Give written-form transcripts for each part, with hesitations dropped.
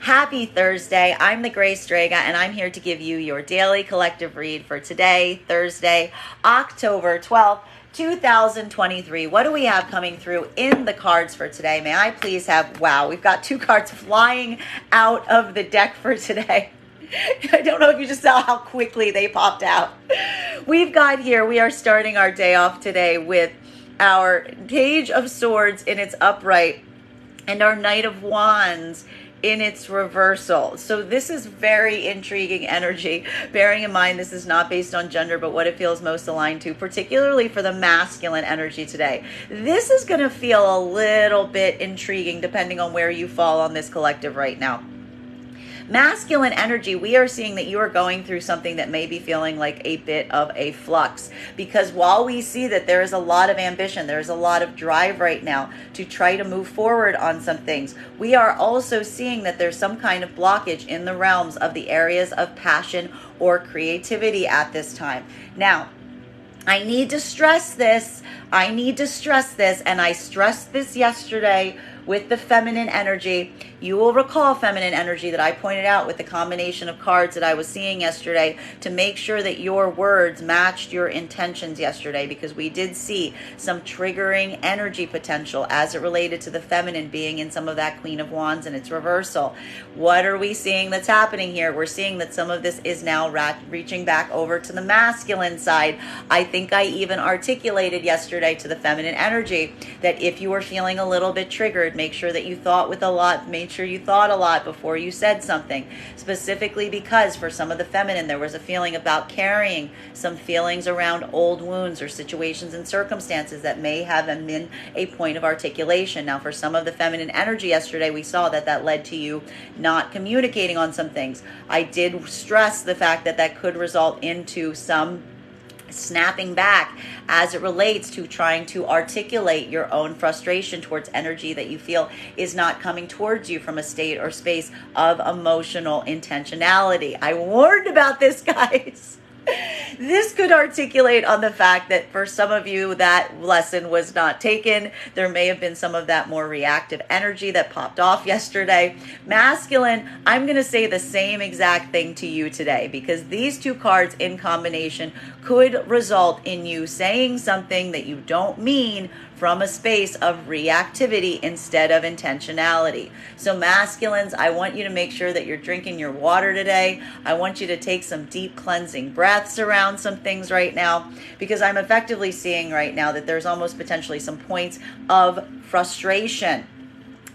Happy Thursday. I'm the Gray Strega, and I'm here to give you your daily collective read for today, Thursday, October 12th, 2023. What do we have coming through in the cards for today? May I please have, wow, we've got two cards flying out of the deck for today. I don't know if you just saw how quickly they popped out. We are starting our day off today with our Page of Swords in its upright and our Knight of Wands in its reversal. So this is very intriguing energy, bearing in mind this is not based on gender, but what it feels most aligned to, particularly for the masculine energy today. This is going to feel a little bit intriguing depending on where you fall on this collective right now. Masculine energy, we are seeing that you are going through something that may be feeling like a bit of a flux, because while we see that there is a lot of ambition, there's a lot of drive right now to try to move forward on some things, we are also seeing that there's some kind of blockage in the realms of the areas of passion or creativity at this time. Now, I need to stress this, and I stressed this yesterday with the feminine energy. You will recall feminine energy that I pointed out with the combination of cards that I was seeing yesterday to make sure that your words matched your intentions yesterday, because we did see some triggering energy potential as it related to the feminine being in some of that Queen of Wands and its reversal. What are we seeing that's happening here? We're seeing that some of this is now reaching back over to the masculine side. I think I even articulated yesterday to the feminine energy that if you were feeling a little bit triggered, make sure that you thought a lot before you said something, specifically because for some of the feminine there was a feeling about carrying some feelings around old wounds or situations and circumstances that may have been a point of articulation. Now, for some of the feminine energy yesterday, we saw that led to you not communicating on some things. I did stress the fact that could result into some snapping back as it relates to trying to articulate your own frustration towards energy that you feel is not coming towards you from a state or space of emotional intentionality. I warned about this, guys. This could articulate on the fact that for some of you that lesson was not taken. There may have been some of that more reactive energy that popped off yesterday. Masculine, I'm going to say the same exact thing to you today, because these two cards in combination could result in you saying something that you don't mean from a space of reactivity instead of intentionality. So masculines, I want you to make sure that you're drinking your water today. I want you to take some deep cleansing breaths around some things right now, because I'm effectively seeing right now that there's almost potentially some points of frustration,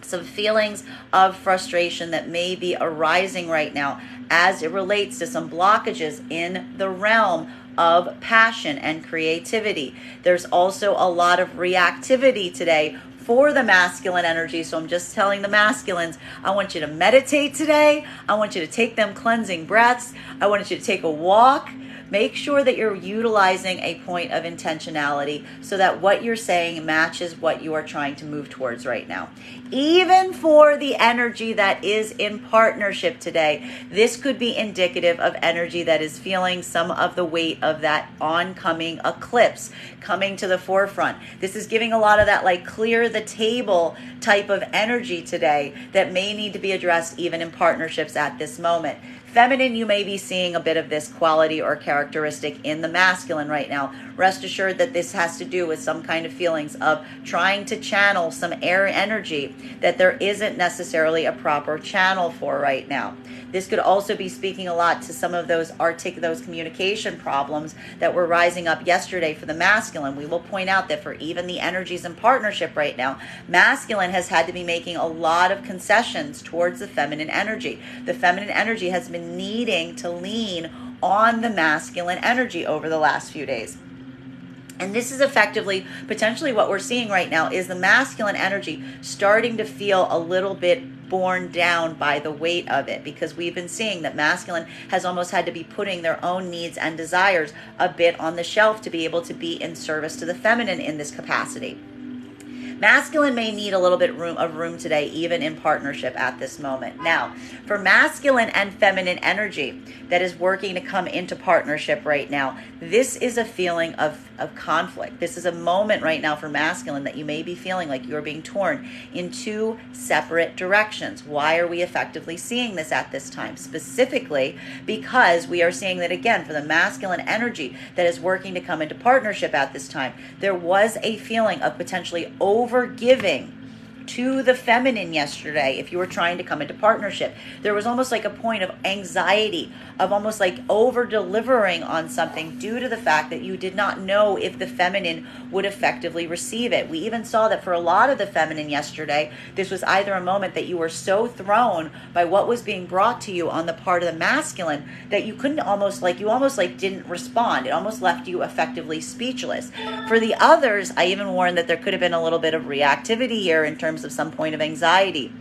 some feelings of frustration that may be arising right now as it relates to some blockages in the realm of passion and creativity. There's also a lot of reactivity today for the masculine energy. So I'm just telling the masculines, I want you to meditate today. I want you to take them cleansing breaths. I want you to take a walk. Make sure that you're utilizing a point of intentionality so that what you're saying matches what you are trying to move towards right now. Even for the energy that is in partnership today, this could be indicative of energy that is feeling some of the weight of that oncoming eclipse coming to the forefront. This is giving a lot of that like clear the table type of energy today that may need to be addressed even in partnerships at this moment. Feminine, you may be seeing a bit of this quality or characteristic in the masculine right now. Rest assured that this has to do with some kind of feelings of trying to channel some air energy that there isn't necessarily a proper channel for right now. This could also be speaking a lot to some of those communication problems that were rising up yesterday for the masculine. We will point out that for even the energies in partnership right now, masculine has had to be making a lot of concessions towards the feminine energy. The feminine energy has been needing to lean on the masculine energy over the last few days. And this is effectively, potentially what we're seeing right now is the masculine energy starting to feel a little bit borne down by the weight of it, because we've been seeing that masculine has almost had to be putting their own needs and desires a bit on the shelf to be able to be in service to the feminine in this capacity. Masculine may need a little bit of room today, even in partnership at this moment. Now, for masculine and feminine energy that is working to come into partnership right now, this is a feeling of of conflict. This is a moment right now for masculine that you may be feeling like you're being torn in two separate directions. Why are we effectively seeing this at this time? Specifically because we are seeing that, again, for the masculine energy that is working to come into partnership at this time, there was a feeling of potentially over-giving to the feminine yesterday. If you were trying to come into partnership, there was almost like a point of anxiety, of almost like over delivering on something due to the fact that you did not know if the feminine would effectively receive it. We even saw that for a lot of the feminine yesterday, this was either a moment that you were so thrown by what was being brought to you on the part of the masculine that you couldn't almost like didn't respond. It almost left you effectively speechless. For the others, I even warned that there could have been a little bit of reactivity here in terms of some point of anxiety.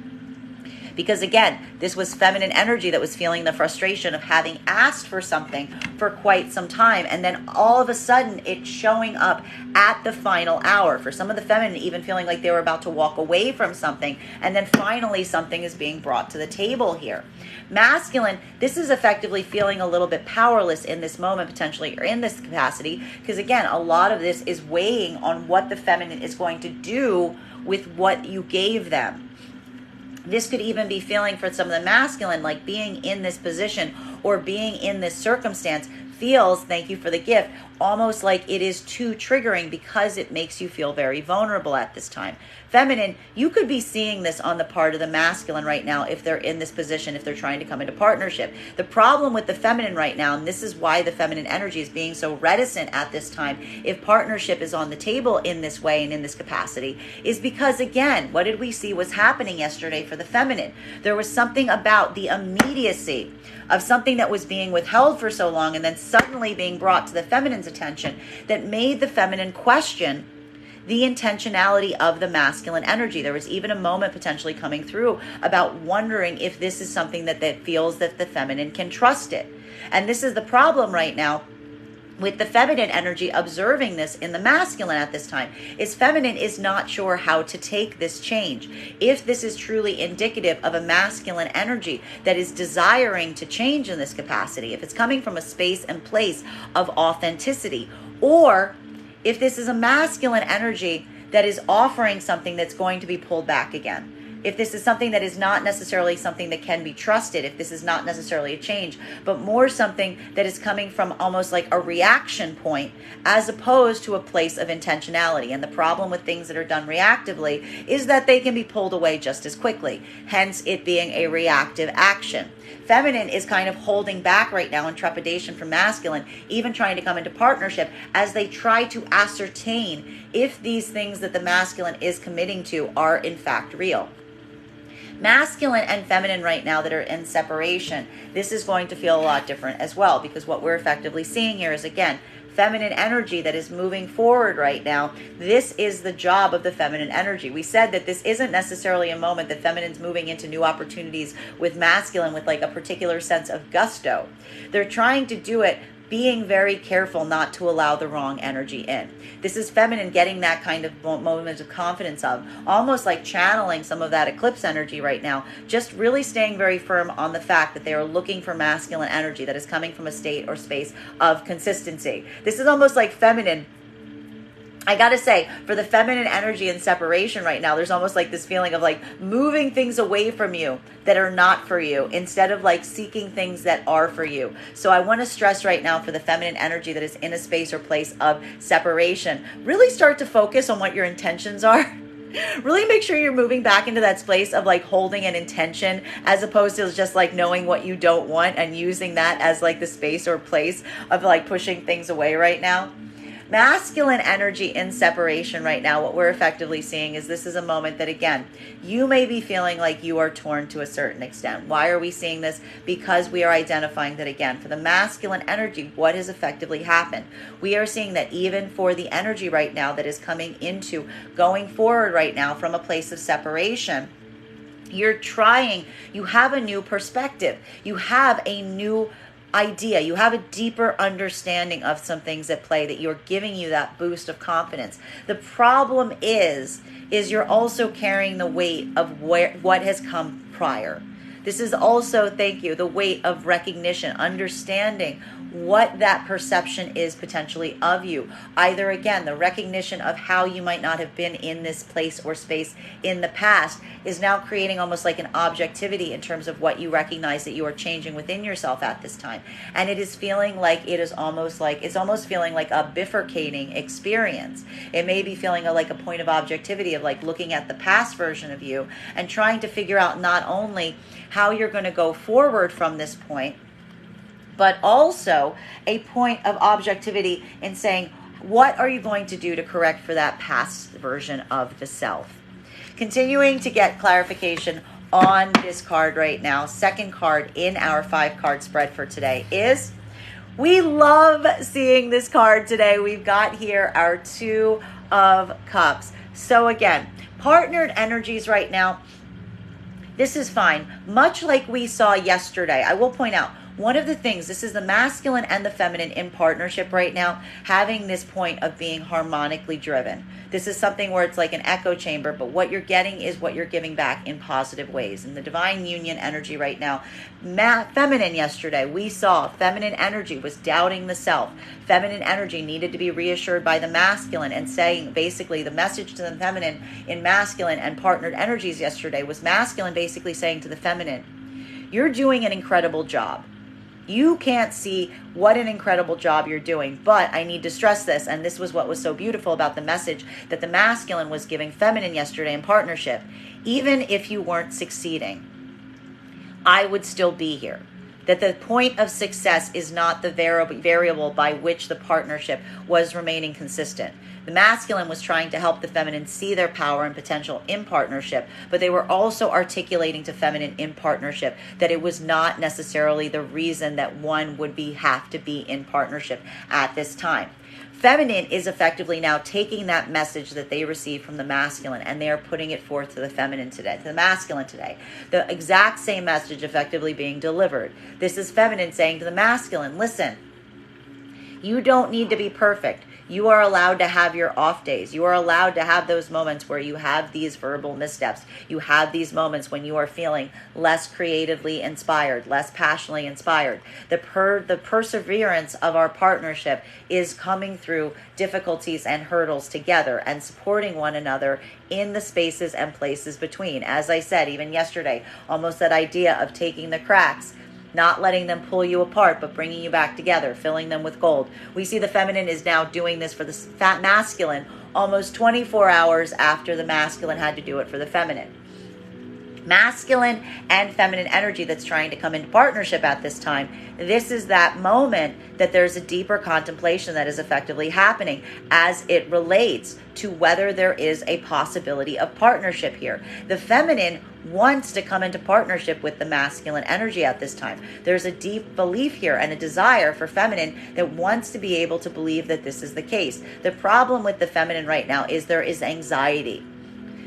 Because again, this was feminine energy that was feeling the frustration of having asked for something for quite some time, and then all of a sudden it's showing up at the final hour. For some of the feminine, even feeling like they were about to walk away from something, and then finally something is being brought to the table here. Masculine, this is effectively feeling a little bit powerless in this moment, potentially, or in this capacity, because again, a lot of this is weighing on what the feminine is going to do with what you gave them. This could even be feeling for some of the masculine, like being in this position or being in this circumstance feels, thank you for the gift, almost like it is too triggering because it makes you feel very vulnerable at this time. Feminine, you could be seeing this on the part of the masculine right now if they're in this position, if they're trying to come into partnership. The problem with the feminine right now, and this is why the feminine energy is being so reticent at this time, if partnership is on the table in this way and in this capacity, is because, again, what did we see was happening yesterday for the feminine? There was something about the immediacy of something that was being withheld for so long and then suddenly being brought to the feminine's attention that made the feminine question the intentionality of the masculine energy. There was even a moment potentially coming through about wondering if this is something that feels that the feminine can trust it. And this is the problem right now with the feminine energy observing this in the masculine at this time, is feminine is not sure how to take this change. If this is truly indicative of a masculine energy that is desiring to change in this capacity, if it's coming from a space and place of authenticity, or if this is a masculine energy that is offering something that's going to be pulled back again. If this is something that is not necessarily something that can be trusted, if this is not necessarily a change, but more something that is coming from almost like a reaction point as opposed to a place of intentionality. And the problem with things that are done reactively is that they can be pulled away just as quickly, hence it being a reactive action. Feminine is kind of holding back right now in trepidation from masculine, even trying to come into partnership as they try to ascertain if these things that the masculine is committing to are in fact real. Masculine and feminine right now that are in separation, this is going to feel a lot different as well, because what we're effectively seeing here is, again, feminine energy that is moving forward right now. This is the job of the feminine energy. We said that this isn't necessarily a moment that feminine's moving into new opportunities with masculine with like a particular sense of gusto. They're trying to do it being very careful not to allow the wrong energy in. This is feminine getting that kind of moment of confidence of, almost like channeling some of that eclipse energy right now, just really staying very firm on the fact that they are looking for masculine energy that is coming from a state or space of consistency. This is almost like feminine. I gotta say, for the feminine energy and separation right now, there's almost like this feeling of like moving things away from you that are not for you instead of like seeking things that are for you. So I want to stress right now for the feminine energy that is in a space or place of separation, really start to focus on what your intentions are. Really make sure you're moving back into that space of like holding an intention as opposed to just like knowing what you don't want and using that as like the space or place of like pushing things away right now. Masculine energy in separation right now, what we're effectively seeing is this is a moment that, again, you may be feeling like you are torn to a certain extent. Why are we seeing this? Because we are identifying that, again, for the masculine energy, what has effectively happened? We are seeing that even for the energy right now that is coming into going forward right now from a place of separation, you have a new perspective. You have a new idea. You have a deeper understanding of some things at play that you're giving you that boost of confidence. The problem is you're also carrying the weight of what has come prior. This is also, thank you, the weight of recognition, understanding what that perception is potentially of you. Either, again, the recognition of how you might not have been in this place or space in the past is now creating almost like an objectivity in terms of what you recognize that you are changing within yourself at this time. And it is feeling like it's almost feeling like a bifurcating experience. It may be feeling like a point of objectivity of like looking at the past version of you and trying to figure out not only how you're going to go forward from this point, but also a point of objectivity in saying, what are you going to do to correct for that past version of the self? Continuing to get clarification on this card right now, second card in our 5-card spread for today is, we love seeing this card today. We've got here our 2 of Cups. So again, partnered energies right now, this is fine. Much like we saw yesterday, I will point out, one of the things, this is the masculine and the feminine in partnership right now, having this point of being harmonically driven. This is something where it's like an echo chamber, but what you're getting is what you're giving back in positive ways. In the divine union energy right now, feminine yesterday, we saw feminine energy was doubting the self. Feminine energy needed to be reassured by the masculine and saying, basically, the message to the feminine in masculine and partnered energies yesterday was masculine basically saying to the feminine, you're doing an incredible job. You can't see what an incredible job you're doing, but I need to stress this, and this was what was so beautiful about the message that the masculine was giving feminine yesterday in partnership. Even if you weren't succeeding, I would still be here. That the point of success is not the variable by which the partnership was remaining consistent. The masculine was trying to help the feminine see their power and potential in partnership, but they were also articulating to feminine in partnership that it was not necessarily the reason that one would have to be in partnership at this time. Feminine is effectively now taking that message that they received from the masculine and they are putting it forth to the feminine today, to the masculine today. The exact same message effectively being delivered. This is feminine saying to the masculine, listen, you don't need to be perfect. You are allowed to have your off days. You are allowed to have those moments where you have these verbal missteps. You have these moments when you are feeling less creatively inspired, less passionately inspired. The perseverance of our partnership is coming through difficulties and hurdles together and supporting one another in the spaces and places between. As I said, even yesterday, almost that idea of taking the cracks, not letting them pull you apart, but bringing you back together, filling them with gold. We see the feminine is now doing this for the fat masculine almost 24 hours after the masculine had to do it for the feminine. Masculine and feminine energy that's trying to come into partnership at this time. This is that moment that there's a deeper contemplation that is effectively happening as it relates to whether there is a possibility of partnership here. The feminine wants to come into partnership with the masculine energy at this time. There's a deep belief here and a desire for feminine that wants to be able to believe that this is the case. The problem with the feminine right now is there is anxiety.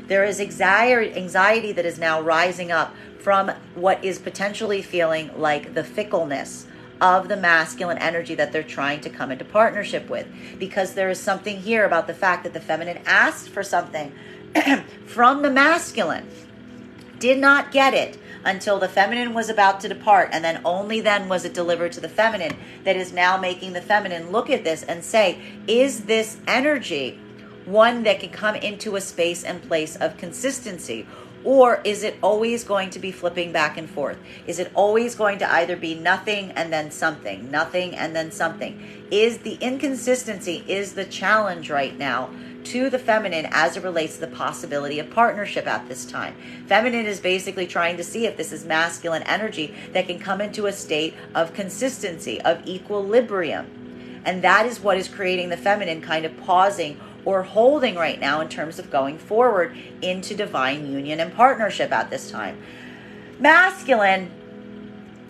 There is anxiety that is now rising up from what is potentially feeling like the fickleness of the masculine energy that they're trying to come into partnership with. Because there is something here about the fact that the feminine asked for something from the masculine, did not get it until the feminine was about to depart, and then only then was it delivered to the feminine, that is now making the feminine look at this and say, is this energy one that can come into a space and place of consistency? Or is it always going to be flipping back and forth? Is it always going to either be nothing and then something, nothing and then something? Is the inconsistency is the challenge right now to the feminine as it relates to the possibility of partnership at this time. Feminine is basically trying to see if this is masculine energy that can come into a state of consistency, of equilibrium. And that is what is creating the feminine kind of pausing or holding right now in terms of going forward into divine union and partnership at this time. Masculine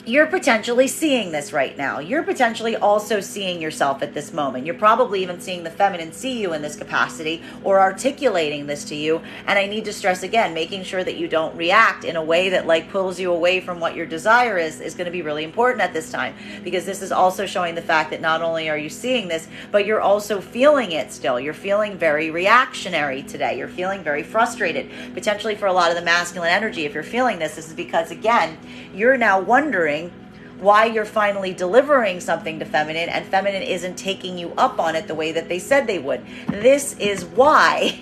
you're potentially seeing this right now. You're potentially also seeing yourself at this moment. You're probably even seeing the feminine see you in this capacity or articulating this to you. And I need to stress again, making sure that you don't react in a way that like pulls you away from what your desire is going to be really important at this time, because this is also showing the fact that not only are you seeing this, but you're also feeling it still. You're feeling very reactionary today. You're feeling very frustrated. Potentially for a lot of the masculine energy, if you're feeling this is because, again, you're now wondering why you're finally delivering something to feminine and feminine isn't taking you up on it the way that they said they would. This is why,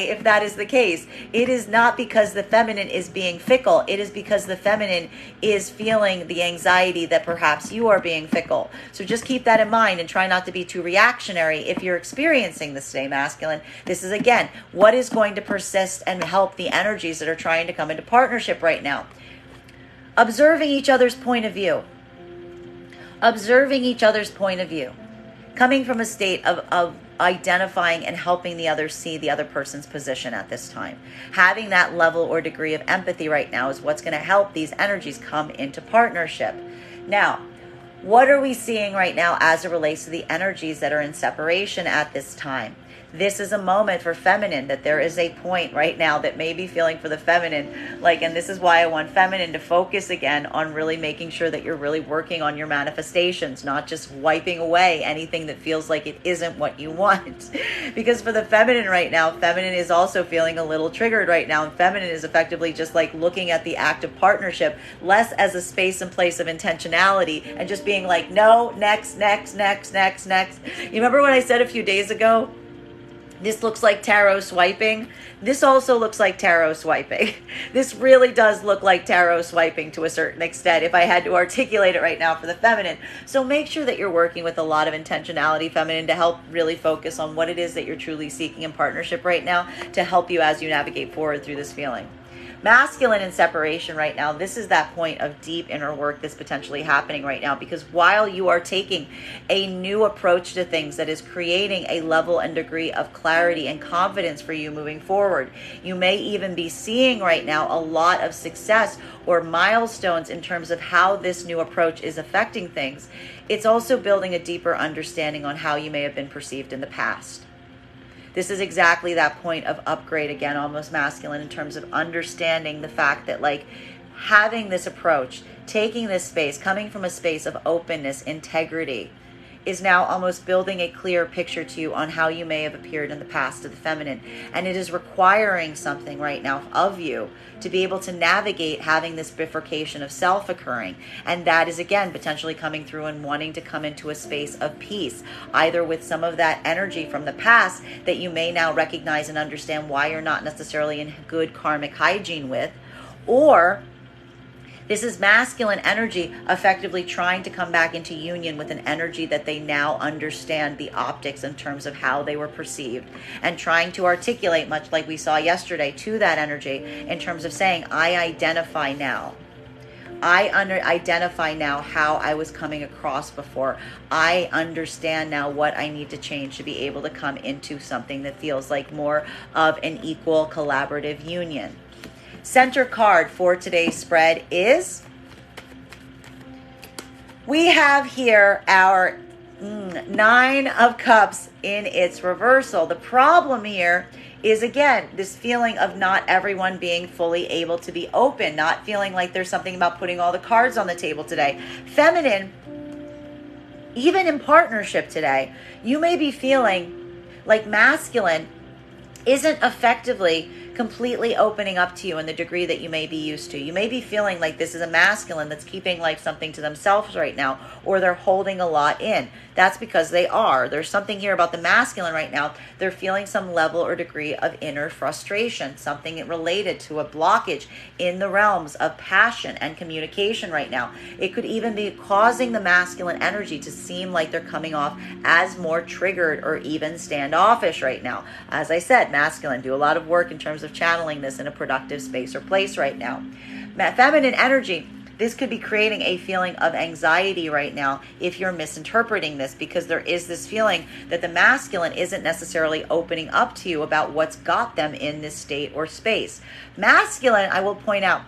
if that is the case, it is not because the feminine is being fickle. It is because the feminine is feeling the anxiety that perhaps you are being fickle. So just keep that in mind and try not to be too reactionary if you're experiencing this today, masculine. This is, again, what is going to persist and help the energies that are trying to come into partnership right now. Observing each other's point of view. Observing each other's point of view. Coming from a state of identifying and helping the other see the other person's position at this time. Having that level or degree of empathy right now is what's going to help these energies come into partnership. Now, what are we seeing right now as it relates to the energies that are in separation at this time? This is a moment for feminine, that there is a point right now that may be feeling for the feminine, and this is why I want feminine to focus again on really making sure that you're really working on your manifestations, not just wiping away anything that feels like it isn't what you want. Because for the feminine right now, feminine is also feeling a little triggered right now, and feminine is effectively just like looking at the act of partnership less as a space and place of intentionality and just being like, no, next. You remember what I said a few days ago? This looks like tarot swiping. This also looks like tarot swiping. This really does look like tarot swiping to a certain extent, if I had to articulate it right now for the feminine. So make sure that you're working with a lot of intentionality, feminine, to help really focus on what it is that you're truly seeking in partnership right now to help you as you navigate forward through this feeling. Masculine in separation right now, this is that point of deep inner work that's potentially happening right now, because while you are taking a new approach to things that is creating a level and degree of clarity and confidence for you moving forward, you may even be seeing right now a lot of success or milestones in terms of how this new approach is affecting things. It's also building a deeper understanding on how you may have been perceived in the past. This is exactly that point of upgrade, again, almost masculine, in terms of understanding the fact that having this approach, taking this space, coming from a space of openness, integrity, is now almost building a clear picture to you on how you may have appeared in the past to the feminine. And it is requiring something right now of you to be able to navigate having this bifurcation of self occurring. And that is, again, potentially coming through and wanting to come into a space of peace, either with some of that energy from the past that you may now recognize and understand why you're not necessarily in good karmic hygiene with, or this is masculine energy effectively trying to come back into union with an energy that they now understand the optics in terms of how they were perceived, and trying to articulate, much like we saw yesterday, to that energy in terms of saying, I identify now. I identify now how I was coming across before. I understand now what I need to change to be able to come into something that feels like more of an equal collaborative union. Center card for today's spread is, we have here our Nine of Cups in its reversal. The problem here is, again, this feeling of not everyone being fully able to be open, not feeling like there's something about putting all the cards on the table today. Feminine, even in partnership today, you may be feeling like masculine isn't effectively completely opening up to you in the degree that you may be used to. You may be feeling like this is a masculine that's keeping something to themselves right now, or they're holding a lot in. That's because they are. There's something here about the masculine right now. They're feeling some level or degree of inner frustration, something related to a blockage in the realms of passion and communication right now. It could even be causing the masculine energy to seem like they're coming off as more triggered or even standoffish right now. As I said, masculine, do a lot of work in terms of channeling this in a productive space or place right now. Feminine energy, This could be creating a feeling of anxiety right now if you're misinterpreting this, because there is this feeling that the masculine isn't necessarily opening up to you about what's got them in this state or space. Masculine, I will point out,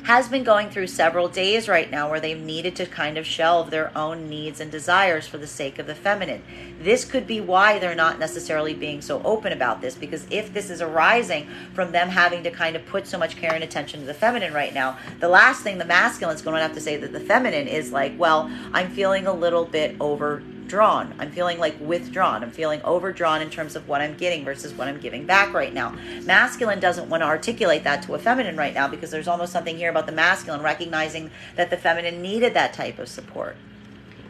has been going through several days right now where they've needed to kind of shelve their own needs and desires for the sake of the feminine. This could be why they're not necessarily being so open about this, because if this is arising from them having to kind of put so much care and attention to the feminine right now, the last thing the masculine is going to have to say to the feminine is like, well, I'm feeling a little bit overdrawn. I'm feeling like withdrawn. I'm feeling overdrawn in terms of what I'm getting versus what I'm giving back right now. Masculine doesn't want to articulate that to a feminine right now, because there's almost something here about the masculine recognizing that the feminine needed that type of support,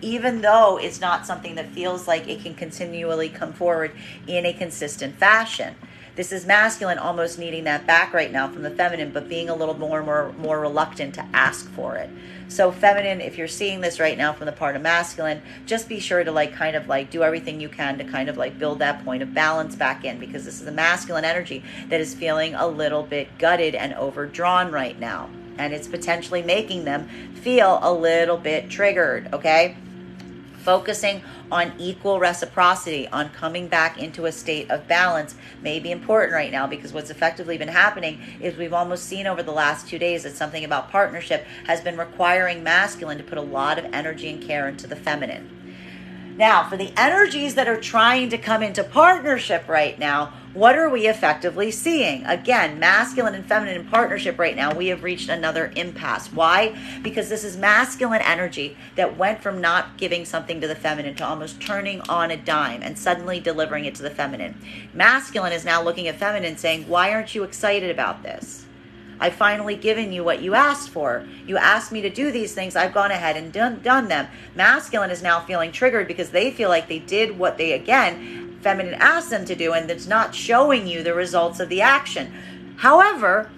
even though it's not something that feels like it can continually come forward in a consistent fashion. This is masculine almost needing that back right now from the feminine, but being a little more reluctant to ask for it. So feminine, if you're seeing this right now from the part of masculine, just be sure to kind of do everything you can to kind of build that point of balance back in, because this is a masculine energy that is feeling a little bit gutted and overdrawn right now. And it's potentially making them feel a little bit triggered, okay? Focusing on equal reciprocity, on coming back into a state of balance may be important right now, because what's effectively been happening is we've almost seen over the last 2 days that something about partnership has been requiring masculine to put a lot of energy and care into the feminine. Now, for the energies that are trying to come into partnership right now, what are we effectively seeing? Again, masculine and feminine in partnership right now, we have reached another impasse. Why? Because this is masculine energy that went from not giving something to the feminine to almost turning on a dime and suddenly delivering it to the feminine. Masculine is now looking at feminine saying, why aren't you excited about this? I've finally given you what you asked for. You asked me to do these things. I've gone ahead and done them. Masculine is now feeling triggered because they feel like they did what they, again, feminine asked them to do, and it's not showing you the results of the action. However,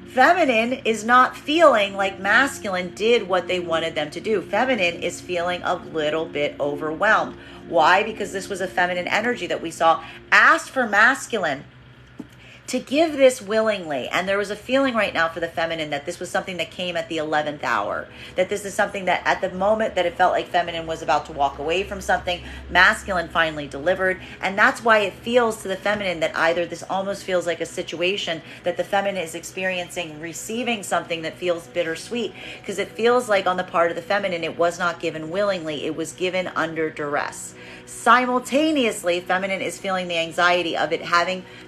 feminine is not feeling like masculine did what they wanted them to do. Feminine is feeling a little bit overwhelmed. Why? Because this was a feminine energy that we saw asked for masculine to give this willingly. And there was a feeling right now for the feminine that this was something that came at the 11th hour, that this is something that at the moment that it felt like feminine was about to walk away from something, masculine finally delivered. And that's why it feels to the feminine that either this almost feels like a situation that the feminine is experiencing, receiving something that feels bittersweet, because it feels like on the part of the feminine, it was not given willingly, it was given under duress. Simultaneously, feminine is feeling the anxiety of it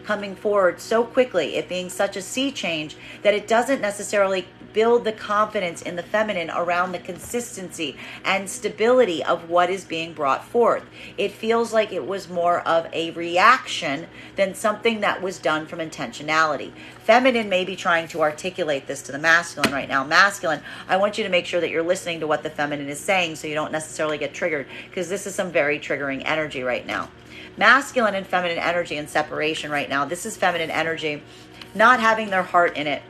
coming forward so quickly, it being such a sea change that it doesn't necessarily build the confidence in the feminine around the consistency and stability of what is being brought forth. It feels like it was more of a reaction than something that was done from intentionality. Feminine may be trying to articulate this to the masculine right now. Masculine, I want you to make sure that you're listening to what the feminine is saying so you don't necessarily get triggered, because this is some very triggering energy right now. Masculine and feminine energy in separation right now. This is feminine energy not having their heart in it.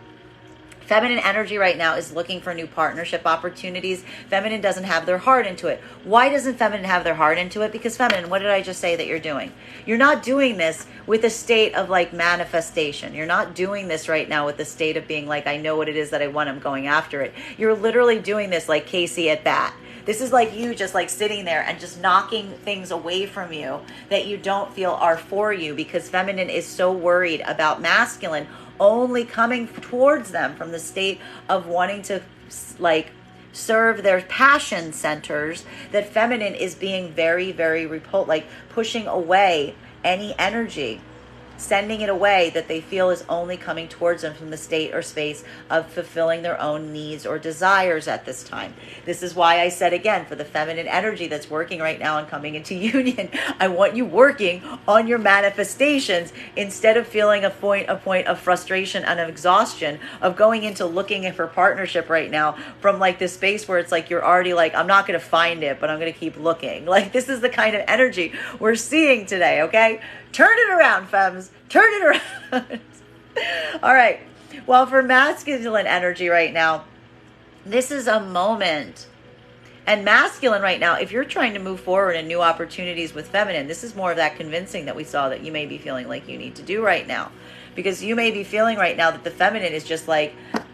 Feminine energy right now is looking for new partnership opportunities. Feminine doesn't have their heart into it. Why doesn't feminine have their heart into it? Because feminine, what did I just say that you're doing? You're not doing this with a state of manifestation. You're not doing this right now with the state of being like, I know what it is that I want, I'm going after it. You're literally doing this like Casey at bat. This is like you just sitting there and just knocking things away from you that you don't feel are for you, because feminine is so worried about masculine only coming towards them from the state of wanting to serve their passion centers, that feminine is being very, very pushing away any energy, sending it away that they feel is only coming towards them from the state or space of fulfilling their own needs or desires at this time. This is why I said again, for the feminine energy that's working right now and coming into union, I want you working on your manifestations instead of feeling a point of frustration and of exhaustion of going into looking for partnership right now from this space where it's you're already I'm not going to find it, but I'm going to keep looking. This is the kind of energy we're seeing today, okay? Turn it around, femmes. Turn it around. All right. Well, for masculine energy right now, this is a moment. And masculine right now, if you're trying to move forward in new opportunities with feminine, this is more of that convincing that we saw that you may be feeling like you need to do right now. Because you may be feeling right now that the feminine is just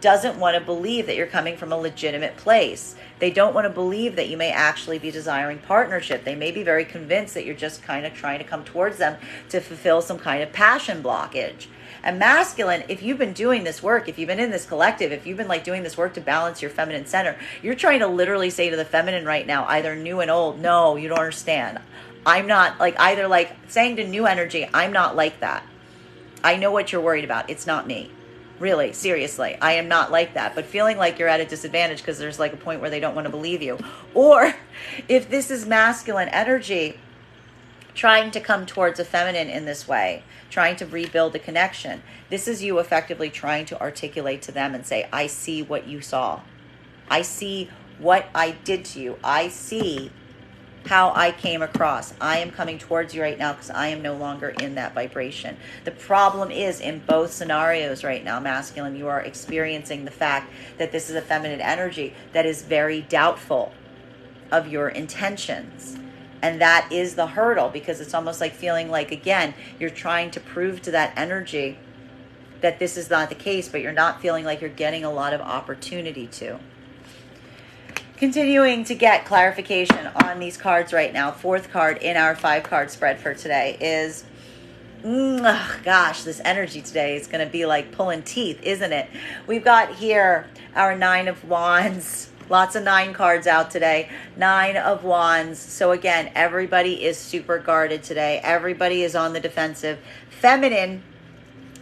doesn't want to believe that you're coming from a legitimate place. They don't want to believe that you may actually be desiring partnership. They may be very convinced that you're just kind of trying to come towards them to fulfill some kind of passion blockage. And masculine, if you've been doing this work, if you've been in this collective, if you've been like doing this work to balance your feminine center, you're trying to literally say to the feminine right now, either new and old, no, you don't understand. I'm not like, either like saying to new energy, I'm not like that. I know what you're worried about. It's not me. Really, seriously, I am not like that. But feeling like you're at a disadvantage because there's like a point where they don't want to believe you. Or if this is masculine energy, trying to come towards a feminine in this way, trying to rebuild the connection. This is you effectively trying to articulate to them and say, I see what you saw. I see what I did to you. I see how I came across. I am coming towards you right now because I am no longer in that vibration. The problem is in both scenarios right now, masculine, you are experiencing the fact that this is a feminine energy that is very doubtful of your intentions. And that is the hurdle, because it's almost like feeling like, again, you're trying to prove to that energy that this is not the case, but you're not feeling like you're getting a lot of opportunity to. Continuing to get clarification on these cards right now. Fourth card in our 5-card spread for today is, gosh, this energy today is going to be like pulling teeth, isn't it? We've got here our 9 of Wands. Lots of 9 cards out today. 9 of Wands. So again, everybody is super guarded today. Everybody is on the defensive. Feminine,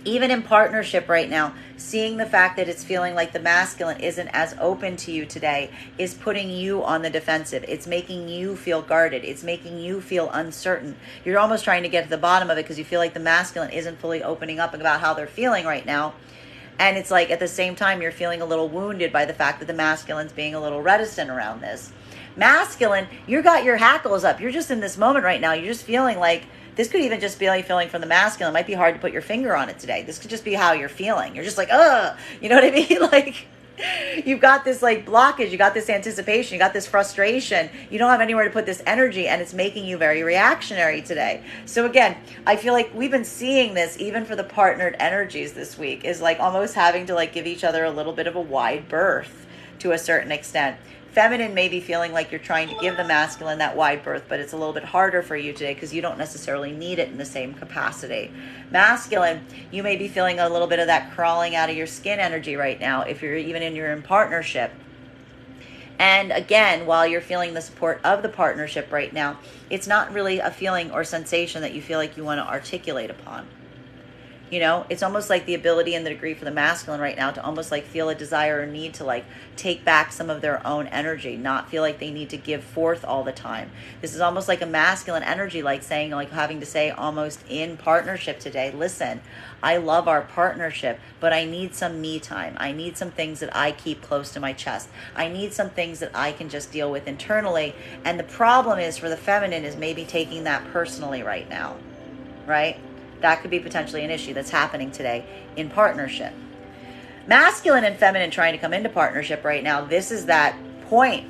even in partnership right now, seeing the fact that it's feeling like the masculine isn't as open to you today is putting you on the defensive. It's making you feel guarded. It's making you feel uncertain. You're almost trying to get to the bottom of it because you feel like the masculine isn't fully opening up about how they're feeling right now. And it's like at the same time, you're feeling a little wounded by the fact that the masculine's being a little reticent around this. Masculine, you got your hackles up. You're just in this moment right now. You're just feeling like, this could even just be like feeling from the masculine. It might be hard to put your finger on it today. This could just be how you're feeling. You're just like, you know what I mean? Like, you've got this like blockage. You got this anticipation. You got this frustration. You don't have anywhere to put this energy, and it's making you very reactionary today. So again, I feel like we've been seeing this even for the partnered energies this week, is like almost having to like give each other a little bit of a wide berth to a certain extent. Feminine may be feeling like you're trying to give the masculine that wide berth, but it's a little bit harder for you today because you don't necessarily need it in the same capacity. Masculine, you may be feeling a little bit of that crawling out of your skin energy right now if you're even in partnership. And again, while you're feeling the support of the partnership right now, it's not really a feeling or sensation that you feel like you want to articulate upon. You know, it's almost like the ability and the degree for the masculine right now to almost like feel a desire or need to like take back some of their own energy, not feel like they need to give forth all the time. This is almost like a masculine energy, like saying, like having to say almost in partnership today, listen, I love our partnership, but I need some me time. I need some things that I keep close to my chest. I need some things that I can just deal with internally. And the problem is for the feminine is maybe taking that personally right now, right? That could be potentially an issue that's happening today in partnership. Masculine and feminine trying to come into partnership right now, this is that point.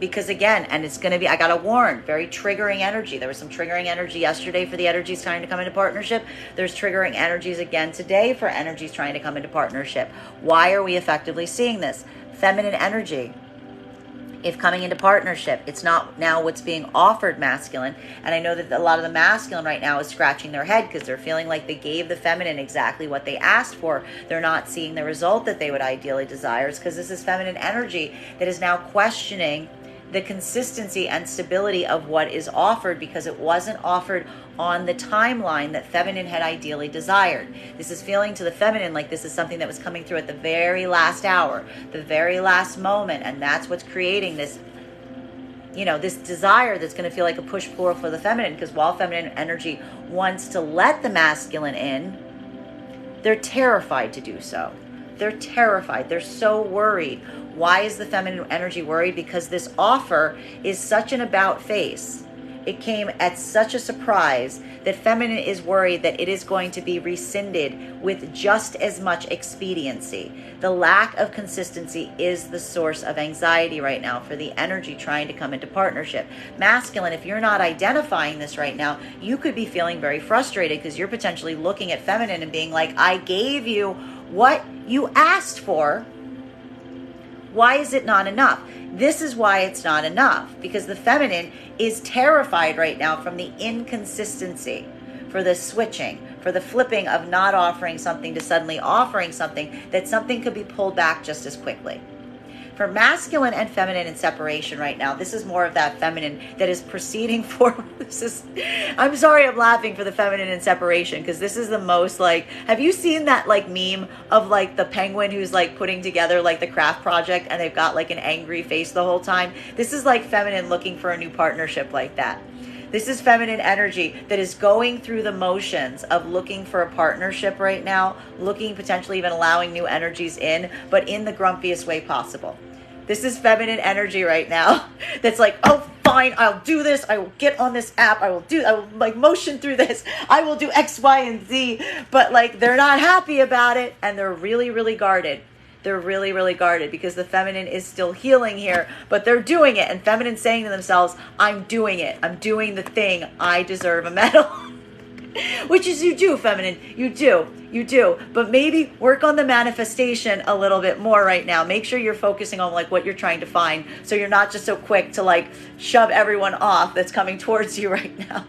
Because again, and it's going to be, I got to warn, very triggering energy. There was some triggering energy yesterday for the energies trying to come into partnership. There's triggering energies again today for energies trying to come into partnership. Why are we effectively seeing this? Feminine energy. If coming into partnership, it's not now what's being offered masculine. And I know that a lot of the masculine right now is scratching their head because they're feeling like they gave the feminine exactly what they asked for. They're not seeing the result that they would ideally desire, because this is feminine energy that is now questioning the consistency and stability of what is offered because it wasn't offered on the timeline that feminine had ideally desired. This is feeling to the feminine like this is something that was coming through at the very last hour, the very last moment, and that's what's creating this, you know, this desire that's going to feel like a push-pull for the feminine, because while feminine energy wants to let the masculine in, they're terrified to do so. They're terrified. They're so worried. Why is the feminine energy worried? Because this offer is such an about face. It came at such a surprise that feminine is worried that it is going to be rescinded with just as much expediency. The lack of consistency is the source of anxiety right now for the energy trying to come into partnership. Masculine, if you're not identifying this right now, you could be feeling very frustrated because you're potentially looking at feminine and being like, I gave you what you asked for, Why is it not enough? This is why it's not enough, because the feminine is terrified right now from the inconsistency, for the switching, for the flipping of not offering something to suddenly offering something, that something could be pulled back just as quickly. For masculine and feminine in separation right now, this is more of that feminine that is proceeding forward. I'm sorry I'm laughing for the feminine in separation, because this is the most like, have you seen that like meme of like the penguin who's like putting together like the craft project and they've got like an angry face the whole time? This is like feminine looking for a new partnership like that. This is feminine energy that is going through the motions of looking for a partnership right now, looking, potentially even allowing new energies in, but in the grumpiest way possible. This is feminine energy right now that's like, oh, fine, I'll do this. I will get on this app. I will like motion through this. I will do X, Y, and Z. But like, they're not happy about it, and they're really, really guarded. They're really, really guarded because the feminine is still healing here, but they're doing it. And feminine saying to themselves, I'm doing it. I'm doing the thing. I deserve a medal. Which is, you do, feminine. You do. But maybe work on the manifestation a little bit more right now. Make sure you're focusing on like what you're trying to find, so you're not just so quick to like shove everyone off that's coming towards you right now.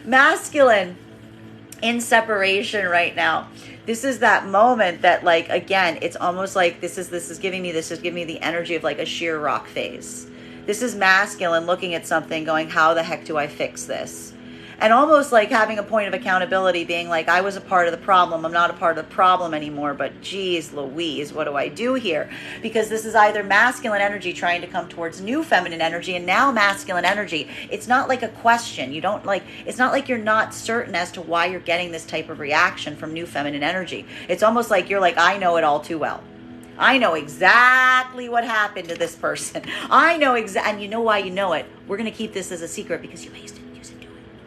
Masculine in separation right now. This is that moment that, like, again, it's almost like this is giving me the energy of like a sheer rock face. This is masculine looking at something going, how the heck do I fix this? And almost like having a point of accountability, being like, I was a part of the problem. I'm not a part of the problem anymore, but geez Louise, what do I do here? Because this is either masculine energy trying to come towards new feminine energy, and now masculine energy, it's not like a question. It's not like you're not certain as to why you're getting this type of reaction from new feminine energy. It's almost like you're like, I know it all too well. I know exactly what happened to this person. I know and you know why you know it. We're going to keep this as a secret because you used to do it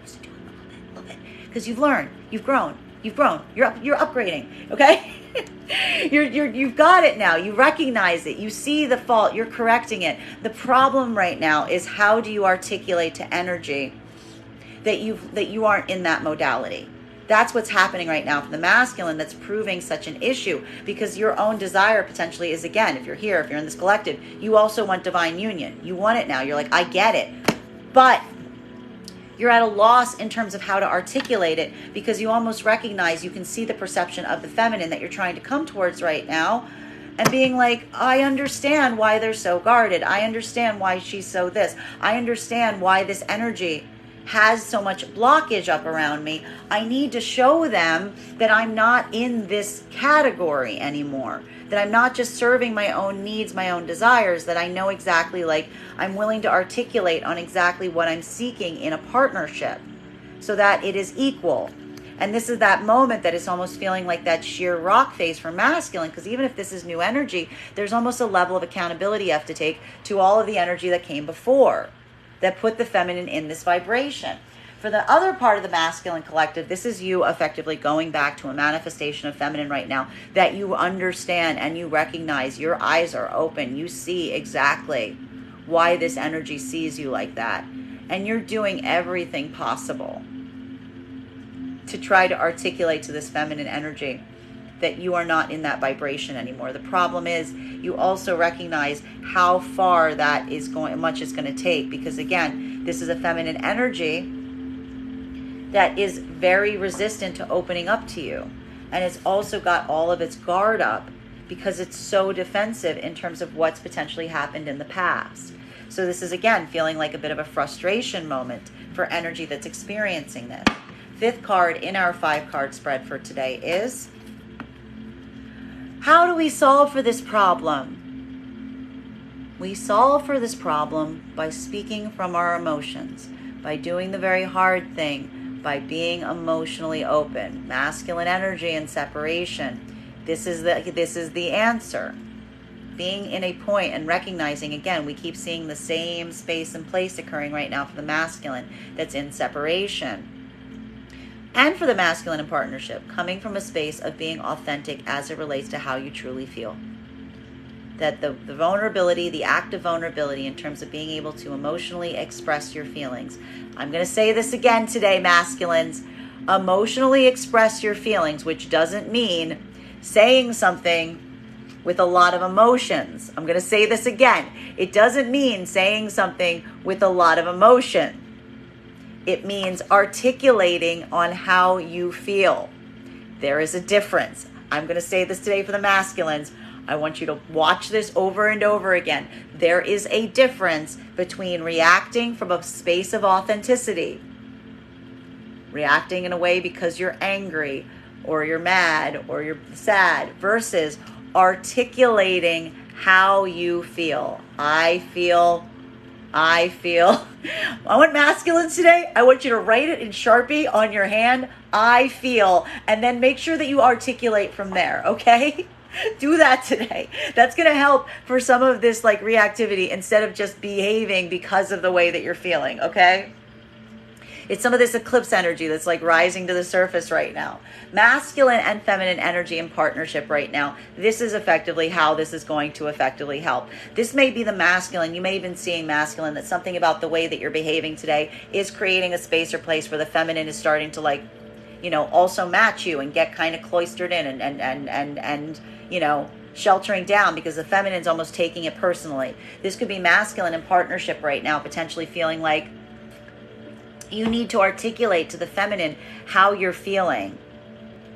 a little bit, because you've learned, you've grown, you're upgrading, okay? You've got it now. You recognize it. You see the fault. You're correcting it. The problem right now is, how do you articulate to energy that you aren't in that modality? That's what's happening right now for the masculine that's proving such an issue, because your own desire potentially is, again, if you're in this collective, you also want divine union. You want it now. You're like, I get it. But you're at a loss in terms of how to articulate it, because you almost recognize, you can see the perception of the feminine that you're trying to come towards right now, and being like, I understand why they're so guarded. I understand why she's so this. I understand why this energy has so much blockage up around me. I need to show them that I'm not in this category anymore, that I'm not just serving my own needs, my own desires, that I know exactly, like, I'm willing to articulate on exactly what I'm seeking in a partnership so that it is equal. And this is that moment that is almost feeling like that sheer rock face for masculine, because even if this is new energy, there's almost a level of accountability you have to take to all of the energy that came before, that put the feminine in this vibration. For the other part of the masculine collective, this is you effectively going back to a manifestation of feminine right now that you understand and you recognize. Your eyes are open. You see exactly why this energy sees you like that. And you're doing everything possible to try to articulate to this feminine energy that you are not in that vibration anymore. The problem is, you also recognize how far that is much it's going to take, because again, this is a feminine energy that is very resistant to opening up to you. And it's also got all of its guard up because it's so defensive in terms of what's potentially happened in the past. So this is, again, feeling like a bit of a frustration moment for energy that's experiencing this. Fifth card in our 5-card spread for today is, how do we solve for this problem? We solve for this problem by speaking from our emotions, by doing the very hard thing, by being emotionally open. Masculine energy and separation. This is the answer. Being in a point and recognizing, again, we keep seeing the same space and place occurring right now for the masculine that's in separation. And for the masculine in partnership, coming from a space of being authentic as it relates to how you truly feel. That the vulnerability, the act of vulnerability in terms of being able to emotionally express your feelings. I'm going to say this again today, masculines. Emotionally express your feelings, which doesn't mean saying something with a lot of emotions. I'm going to say this again. It doesn't mean saying something with a lot of emotion. It means articulating on how you feel. There is a difference. I'm going to say this today for the masculines. I want you to watch this over and over again. There is a difference between reacting from a space of authenticity, reacting in a way because you're angry or you're mad or you're sad, versus articulating how you feel. I feel. I want masculines today. I want you to write it in Sharpie on your hand. I feel. And then make sure that you articulate from there. Okay? Do that today. That's going to help for some of this like reactivity instead of just behaving because of the way that you're feeling. Okay? It's some of this eclipse energy that's like rising to the surface right now. Masculine and feminine energy in partnership right now. This is effectively how this is going to effectively help. This may be the masculine. You may have been seeing masculine, that something about the way that you're behaving today is creating a space or place where the feminine is starting to like, you know, also match you and get kind of cloistered in and you know, sheltering down because the feminine's almost taking it personally. This could be masculine in partnership right now, potentially feeling like you need to articulate to the feminine how you're feeling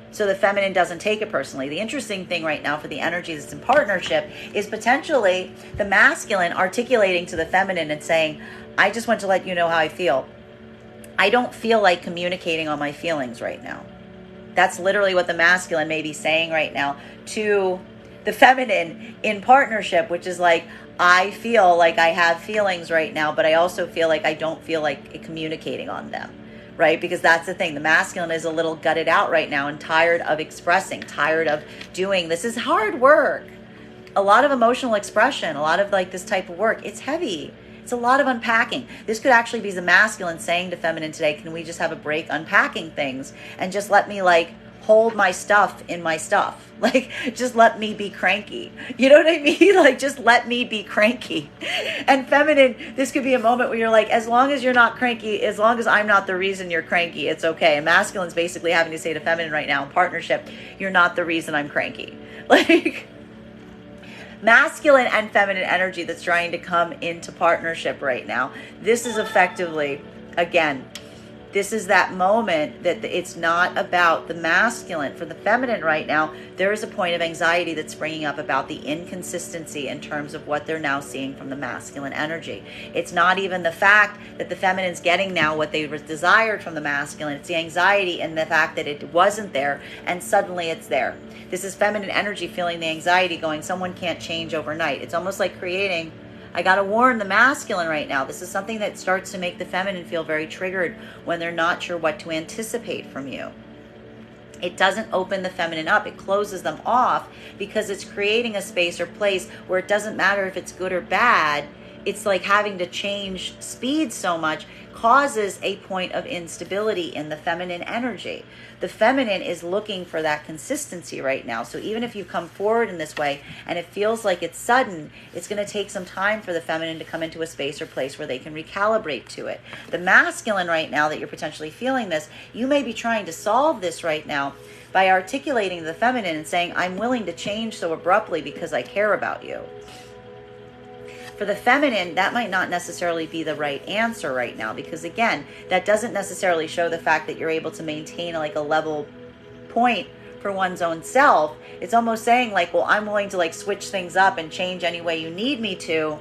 so the feminine doesn't take it personally. The interesting thing right now for the energy that's in partnership is potentially the masculine articulating to the feminine and saying, I just want to let you know how I feel. I don't feel like communicating on my feelings right now. That's literally what the masculine may be saying right now to the feminine in partnership, which is like, I feel like I have feelings right now, but I also feel like I don't feel like communicating on them, right? Because that's the thing. The masculine is a little gutted out right now and tired of expressing, tired of doing. This is hard work. A lot of emotional expression, a lot of like this type of work. It's heavy. It's a lot of unpacking. This could actually be the masculine saying to feminine today, can we just have a break unpacking things and just let me like hold my stuff in my stuff? Like, just let me be cranky. You know what I mean? Like, just let me be cranky. And feminine, this could be a moment where you're like, as long as you're not cranky, as long as I'm not the reason you're cranky, it's okay. And masculine's basically having to say to feminine right now in partnership, you're not the reason I'm cranky. Like, masculine and feminine energy that's trying to come into partnership right now. This is effectively, again, this is that moment that it's not about the masculine. For the feminine right now, there is a point of anxiety that's springing up about the inconsistency in terms of what they're now seeing from the masculine energy. It's not even the fact that the feminine's getting now what they desired from the masculine. It's the anxiety and the fact that it wasn't there and suddenly it's there. This is feminine energy feeling the anxiety going, someone can't change overnight. It's almost like creating, I got to warn the masculine right now. This is something that starts to make the feminine feel very triggered when they're not sure what to anticipate from you. It doesn't open the feminine up. It closes them off because it's creating a space or place where it doesn't matter if it's good or bad. It's like having to change speed so much causes a point of instability in the feminine energy. The feminine is looking for that consistency right now. So even if you come forward in this way and it feels like it's sudden, it's going to take some time for the feminine to come into a space or place where they can recalibrate to it. The masculine right now that you're potentially feeling this, you may be trying to solve this right now by articulating to the feminine and saying, I'm willing to change so abruptly because I care about you. For the feminine, that might not necessarily be the right answer right now because, again, that doesn't necessarily show the fact that you're able to maintain like a level point for one's own self. It's almost saying like, well, I'm willing to like switch things up and change any way you need me to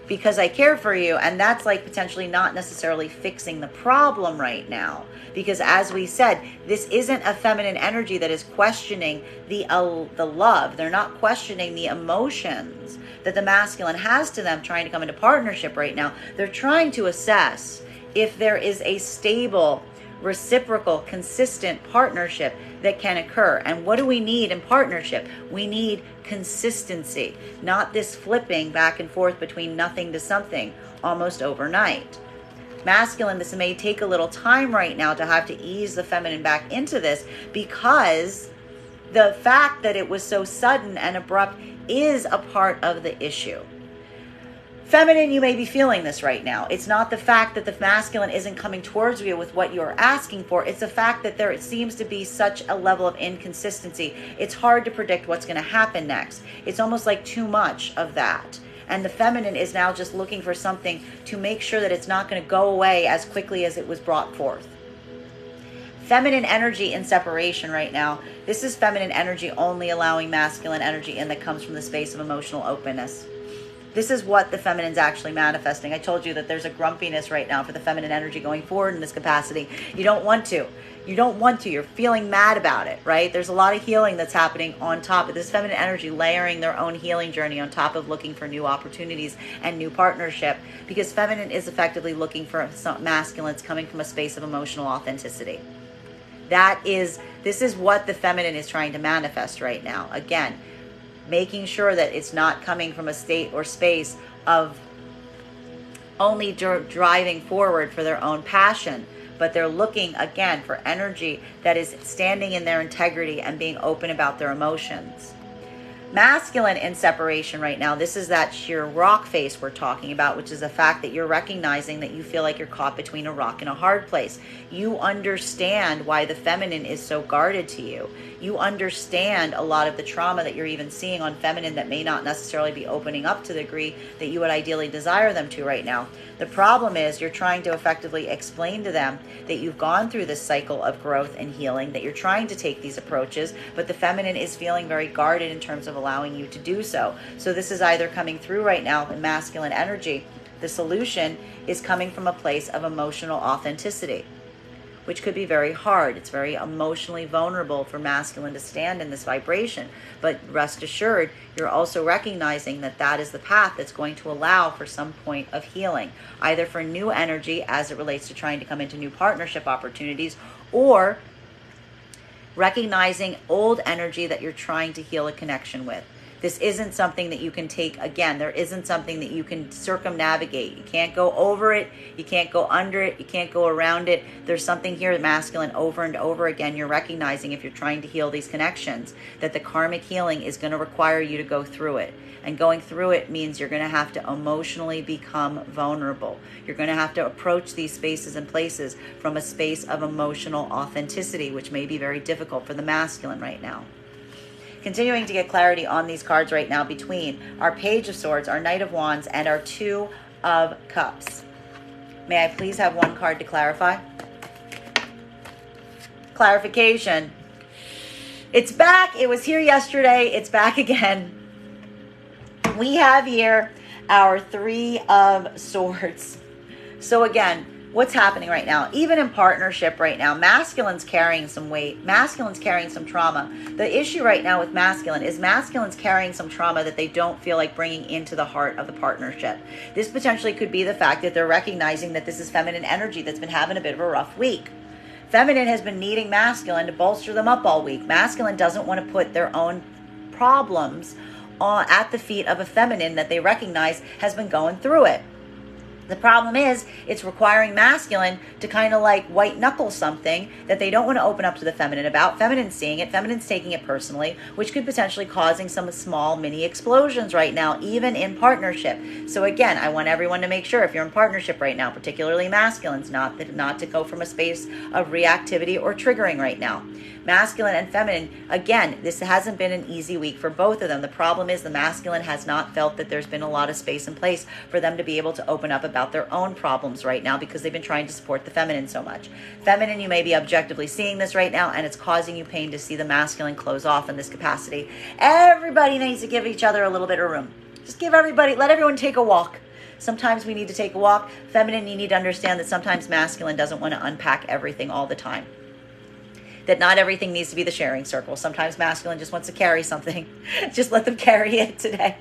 because I care for you. And that's like potentially not necessarily fixing the problem right now. Because as we said, this isn't a feminine energy that is questioning the love. They're not questioning the emotions that the masculine has to them trying to come into partnership right now. They're trying to assess if there is a stable, reciprocal, consistent partnership that can occur. And what do we need in partnership? We need consistency, not this flipping back and forth between nothing to something almost overnight. Masculine, this may take a little time right now to have to ease the feminine back into this because the fact that it was so sudden and abrupt is a part of the issue. Feminine, you may be feeling this right now. It's not the fact that the masculine isn't coming towards you with what you're asking for. It's the fact that there seems to be such a level of inconsistency. It's hard to predict what's going to happen next. It's almost like too much of that. And the feminine is now just looking for something to make sure that it's not going to go away as quickly as it was brought forth. Feminine energy in separation right now. This is feminine energy only allowing masculine energy in that comes from the space of emotional openness. This is what the feminine's actually manifesting. I told you that there's a grumpiness right now for the feminine energy going forward in this capacity. You don't want to. You don't want to. You're feeling mad about it, right? There's a lot of healing that's happening on top of this feminine energy, layering their own healing journey on top of looking for new opportunities and new partnership, because feminine is effectively looking for some masculines coming from a space of emotional authenticity. This is what the feminine is trying to manifest right now. Again, making sure that it's not coming from a state or space of only driving forward for their own passion, but they're looking again for energy that is standing in their integrity and being open about their emotions. Masculine in separation right now, this is that sheer rock face we're talking about, which is the fact that you're recognizing that you feel like you're caught between a rock and a hard place. You understand why the feminine is so guarded to you. You understand a lot of the trauma that you're even seeing on feminine that may not necessarily be opening up to the degree that you would ideally desire them to right now. The problem is you're trying to effectively explain to them that you've gone through this cycle of growth and healing, that you're trying to take these approaches, but the feminine is feeling very guarded in terms of allowing you to do so. So this is either coming through right now in masculine energy. The solution is coming from a place of emotional authenticity, which could be very hard. It's very emotionally vulnerable for masculine to stand in this vibration. But rest assured, you're also recognizing that that is the path that's going to allow for some point of healing, either for new energy as it relates to trying to come into new partnership opportunities, or recognizing old energy that you're trying to heal a connection with. This isn't something that you can take, again, there isn't something that you can circumnavigate. You can't go over it, you can't go under it, you can't go around it. There's something here, masculine, over and over again. You're recognizing, if you're trying to heal these connections, that the karmic healing is going to require you to go through it. And going through it means you're going to have to emotionally become vulnerable. You're going to have to approach these spaces and places from a space of emotional authenticity, which may be very difficult for the masculine right now. Continuing to get clarity on these cards right now between our Page of Swords, our Knight of Wands, and our Two of Cups. May I please have one card to clarify? Clarification. It's back. It was here yesterday. It's back again. We have here our Three of Swords. So again, what's happening right now? Even in partnership right now, masculine's carrying some weight. Masculine's carrying some trauma. The issue right now with masculine is masculine's carrying some trauma that they don't feel like bringing into the heart of the partnership. This potentially could be the fact that they're recognizing that this is feminine energy that's been having a bit of a rough week. Feminine has been needing masculine to bolster them up all week. Masculine doesn't want to put their own problems at the feet of a feminine that they recognize has been going through it. The problem is it's requiring masculine to kind of like white knuckle something that they don't want to open up to the feminine about. Feminine's seeing it. Feminine's taking it personally, which could potentially causing some small mini explosions right now, even in partnership. So again, I want everyone to make sure if you're in partnership right now, particularly masculines, not to go from a space of reactivity or triggering right now. Masculine and feminine, again, this hasn't been an easy week for both of them. The problem is the masculine has not felt that there's been a lot of space and place for them to be able to open up about their own problems right now because they've been trying to support the feminine so much. Feminine, you may be objectively seeing this right now, and it's causing you pain to see the masculine close off in this capacity. Everybody needs to give each other a little bit of room. Just let everyone take a walk. Sometimes we need to take a walk. Feminine, you need to understand that sometimes masculine doesn't want to unpack everything all the time. That not everything needs to be the sharing circle. Sometimes masculine just wants to carry something. Just let them carry it today.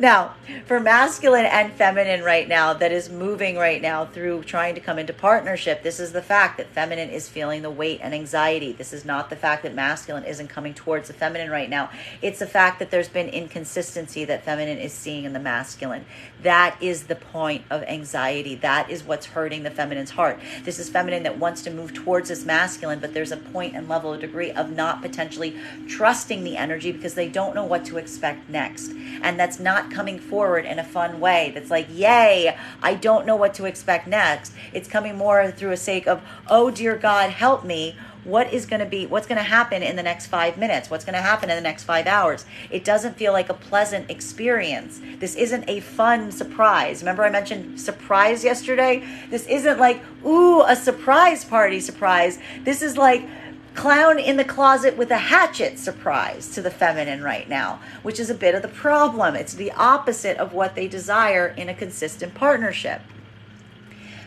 Now, for masculine and feminine right now, that is moving right now through trying to come into partnership, this is the fact that feminine is feeling the weight and anxiety. This is not the fact that masculine isn't coming towards the feminine right now. It's the fact that there's been inconsistency that feminine is seeing in the masculine. That is the point of anxiety. That is what's hurting the feminine's heart. This is feminine that wants to move towards this masculine, but there's a point and level of degree of not potentially trusting the energy because they don't know what to expect next. And that's not not coming forward in a fun way that's like, yay, I don't know what to expect next. It's coming more through a sake of, oh dear God, help me. What's going to happen in the next 5 minutes? What's going to happen in the next 5 hours? It doesn't feel like a pleasant experience. This isn't a fun surprise. Remember I mentioned surprise yesterday? This isn't like, ooh, a surprise party surprise. This is like clown in the closet with a hatchet surprise to the feminine right now, which is a bit of the problem. It's the opposite of what they desire in a consistent partnership.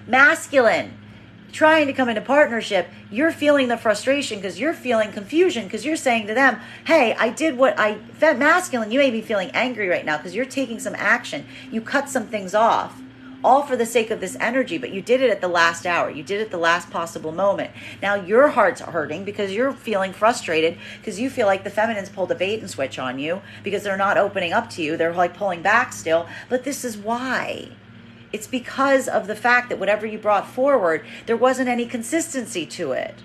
Masculine, trying to come into partnership, you're feeling the frustration because you're feeling confusion because you're saying to them, hey, I did what I felt. Masculine, you may be feeling angry right now because you're taking some action. You cut some things off, all for the sake of this energy, but you did it at the last hour. You did it at the last possible moment. Now your heart's hurting because you're feeling frustrated because you feel like the feminines pulled a bait and switch on you because they're not opening up to you. They're like pulling back still, but this is why. It's because of the fact that whatever you brought forward, there wasn't any consistency to it.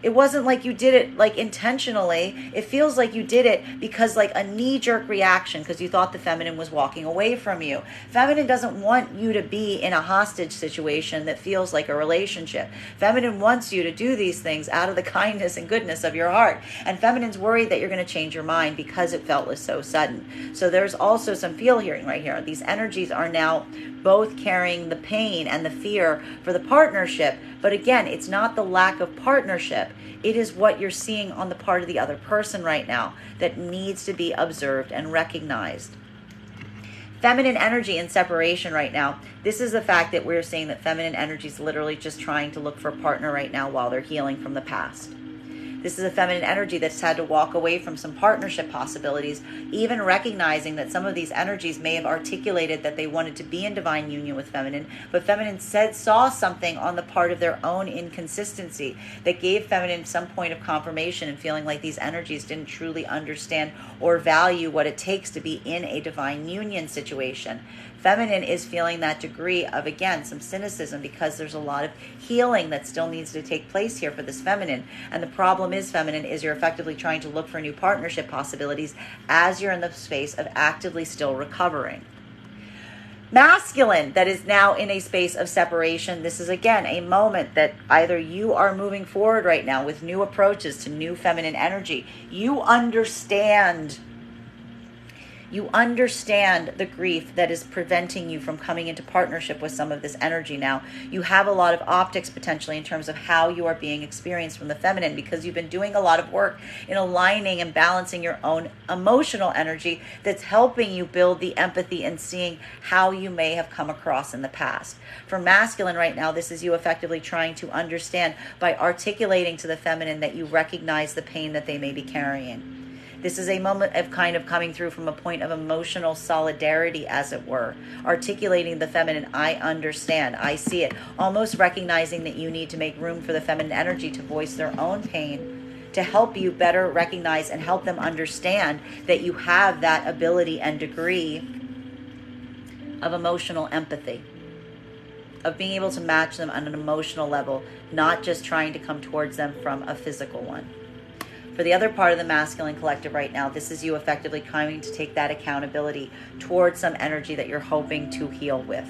It wasn't like you did it like intentionally. It feels like you did it because like a knee-jerk reaction because you thought the feminine was walking away from you. Feminine doesn't want you to be in a hostage situation that feels like a relationship. Feminine wants you to do these things out of the kindness and goodness of your heart. And feminine's worried that you're going to change your mind because it felt so sudden. So there's also some feel hearing right here. These energies are now both carrying the pain and the fear for the partnership. But again, it's not the lack of partnership. It is what you're seeing on the part of the other person right now that needs to be observed and recognized. Feminine energy in separation right now. This is the fact that we're seeing that feminine energy is literally just trying to look for a partner right now while they're healing from the past. This is a feminine energy that's had to walk away from some partnership possibilities, even recognizing that some of these energies may have articulated that they wanted to be in divine union with feminine, but feminine saw something on the part of their own inconsistency that gave feminine some point of confirmation and feeling like these energies didn't truly understand or value what it takes to be in a divine union situation. Feminine is feeling that degree of, again, some cynicism because there's a lot of healing that still needs to take place here for this feminine. And the problem is, feminine, is you're effectively trying to look for new partnership possibilities as you're in the space of actively still recovering. Masculine, that is now in a space of separation. This is, again, a moment that either you are moving forward right now with new approaches to new feminine energy. You understand the grief that is preventing you from coming into partnership with some of this energy now. You have a lot of optics potentially in terms of how you are being experienced from the feminine because you've been doing a lot of work in aligning and balancing your own emotional energy that's helping you build the empathy and seeing how you may have come across in the past. For masculine right now, this is you effectively trying to understand by articulating to the feminine that you recognize the pain that they may be carrying. This is a moment of kind of coming through from a point of emotional solidarity, as it were. Articulating the feminine, I understand, I see it. Almost recognizing that you need to make room for the feminine energy to voice their own pain, to help you better recognize and help them understand that you have that ability and degree of emotional empathy, of being able to match them on an emotional level, not just trying to come towards them from a physical one. For the other part of the masculine collective right now, this is you effectively coming to take that accountability towards some energy that you're hoping to heal with.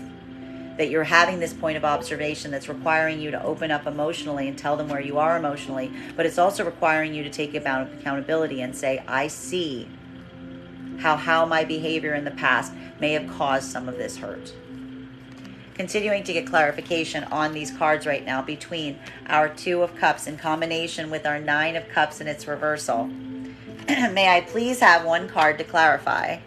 That you're having this point of observation that's requiring you to open up emotionally and tell them where you are emotionally, but it's also requiring you to take accountability and say, I see how my behavior in the past may have caused some of this hurt. Continuing to get clarification on these cards right now between our Two of Cups in combination with our Nine of Cups in its reversal. May I please have one card to clarify?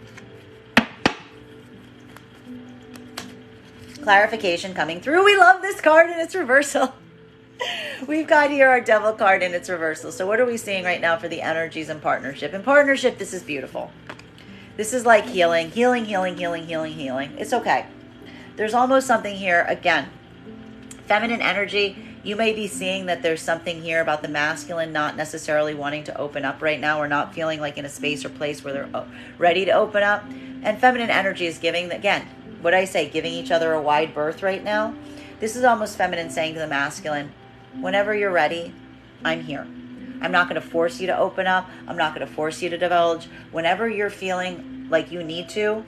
Clarification coming through. We love this card in its reversal. We've got here our Devil card in its reversal. So what are we seeing right now for the energies in partnership? In partnership, this is beautiful. This is like healing. It's okay. There's almost something here, again, feminine energy. You may be seeing that there's something here about the masculine not necessarily wanting to open up right now or not feeling like in a space or place where they're ready to open up. And feminine energy is giving, again, what I say, giving each other a wide berth right now. This is almost feminine saying to the masculine, whenever you're ready, I'm here. I'm not going to force you to open up. I'm not going to force you to divulge. Whenever you're feeling like you need to,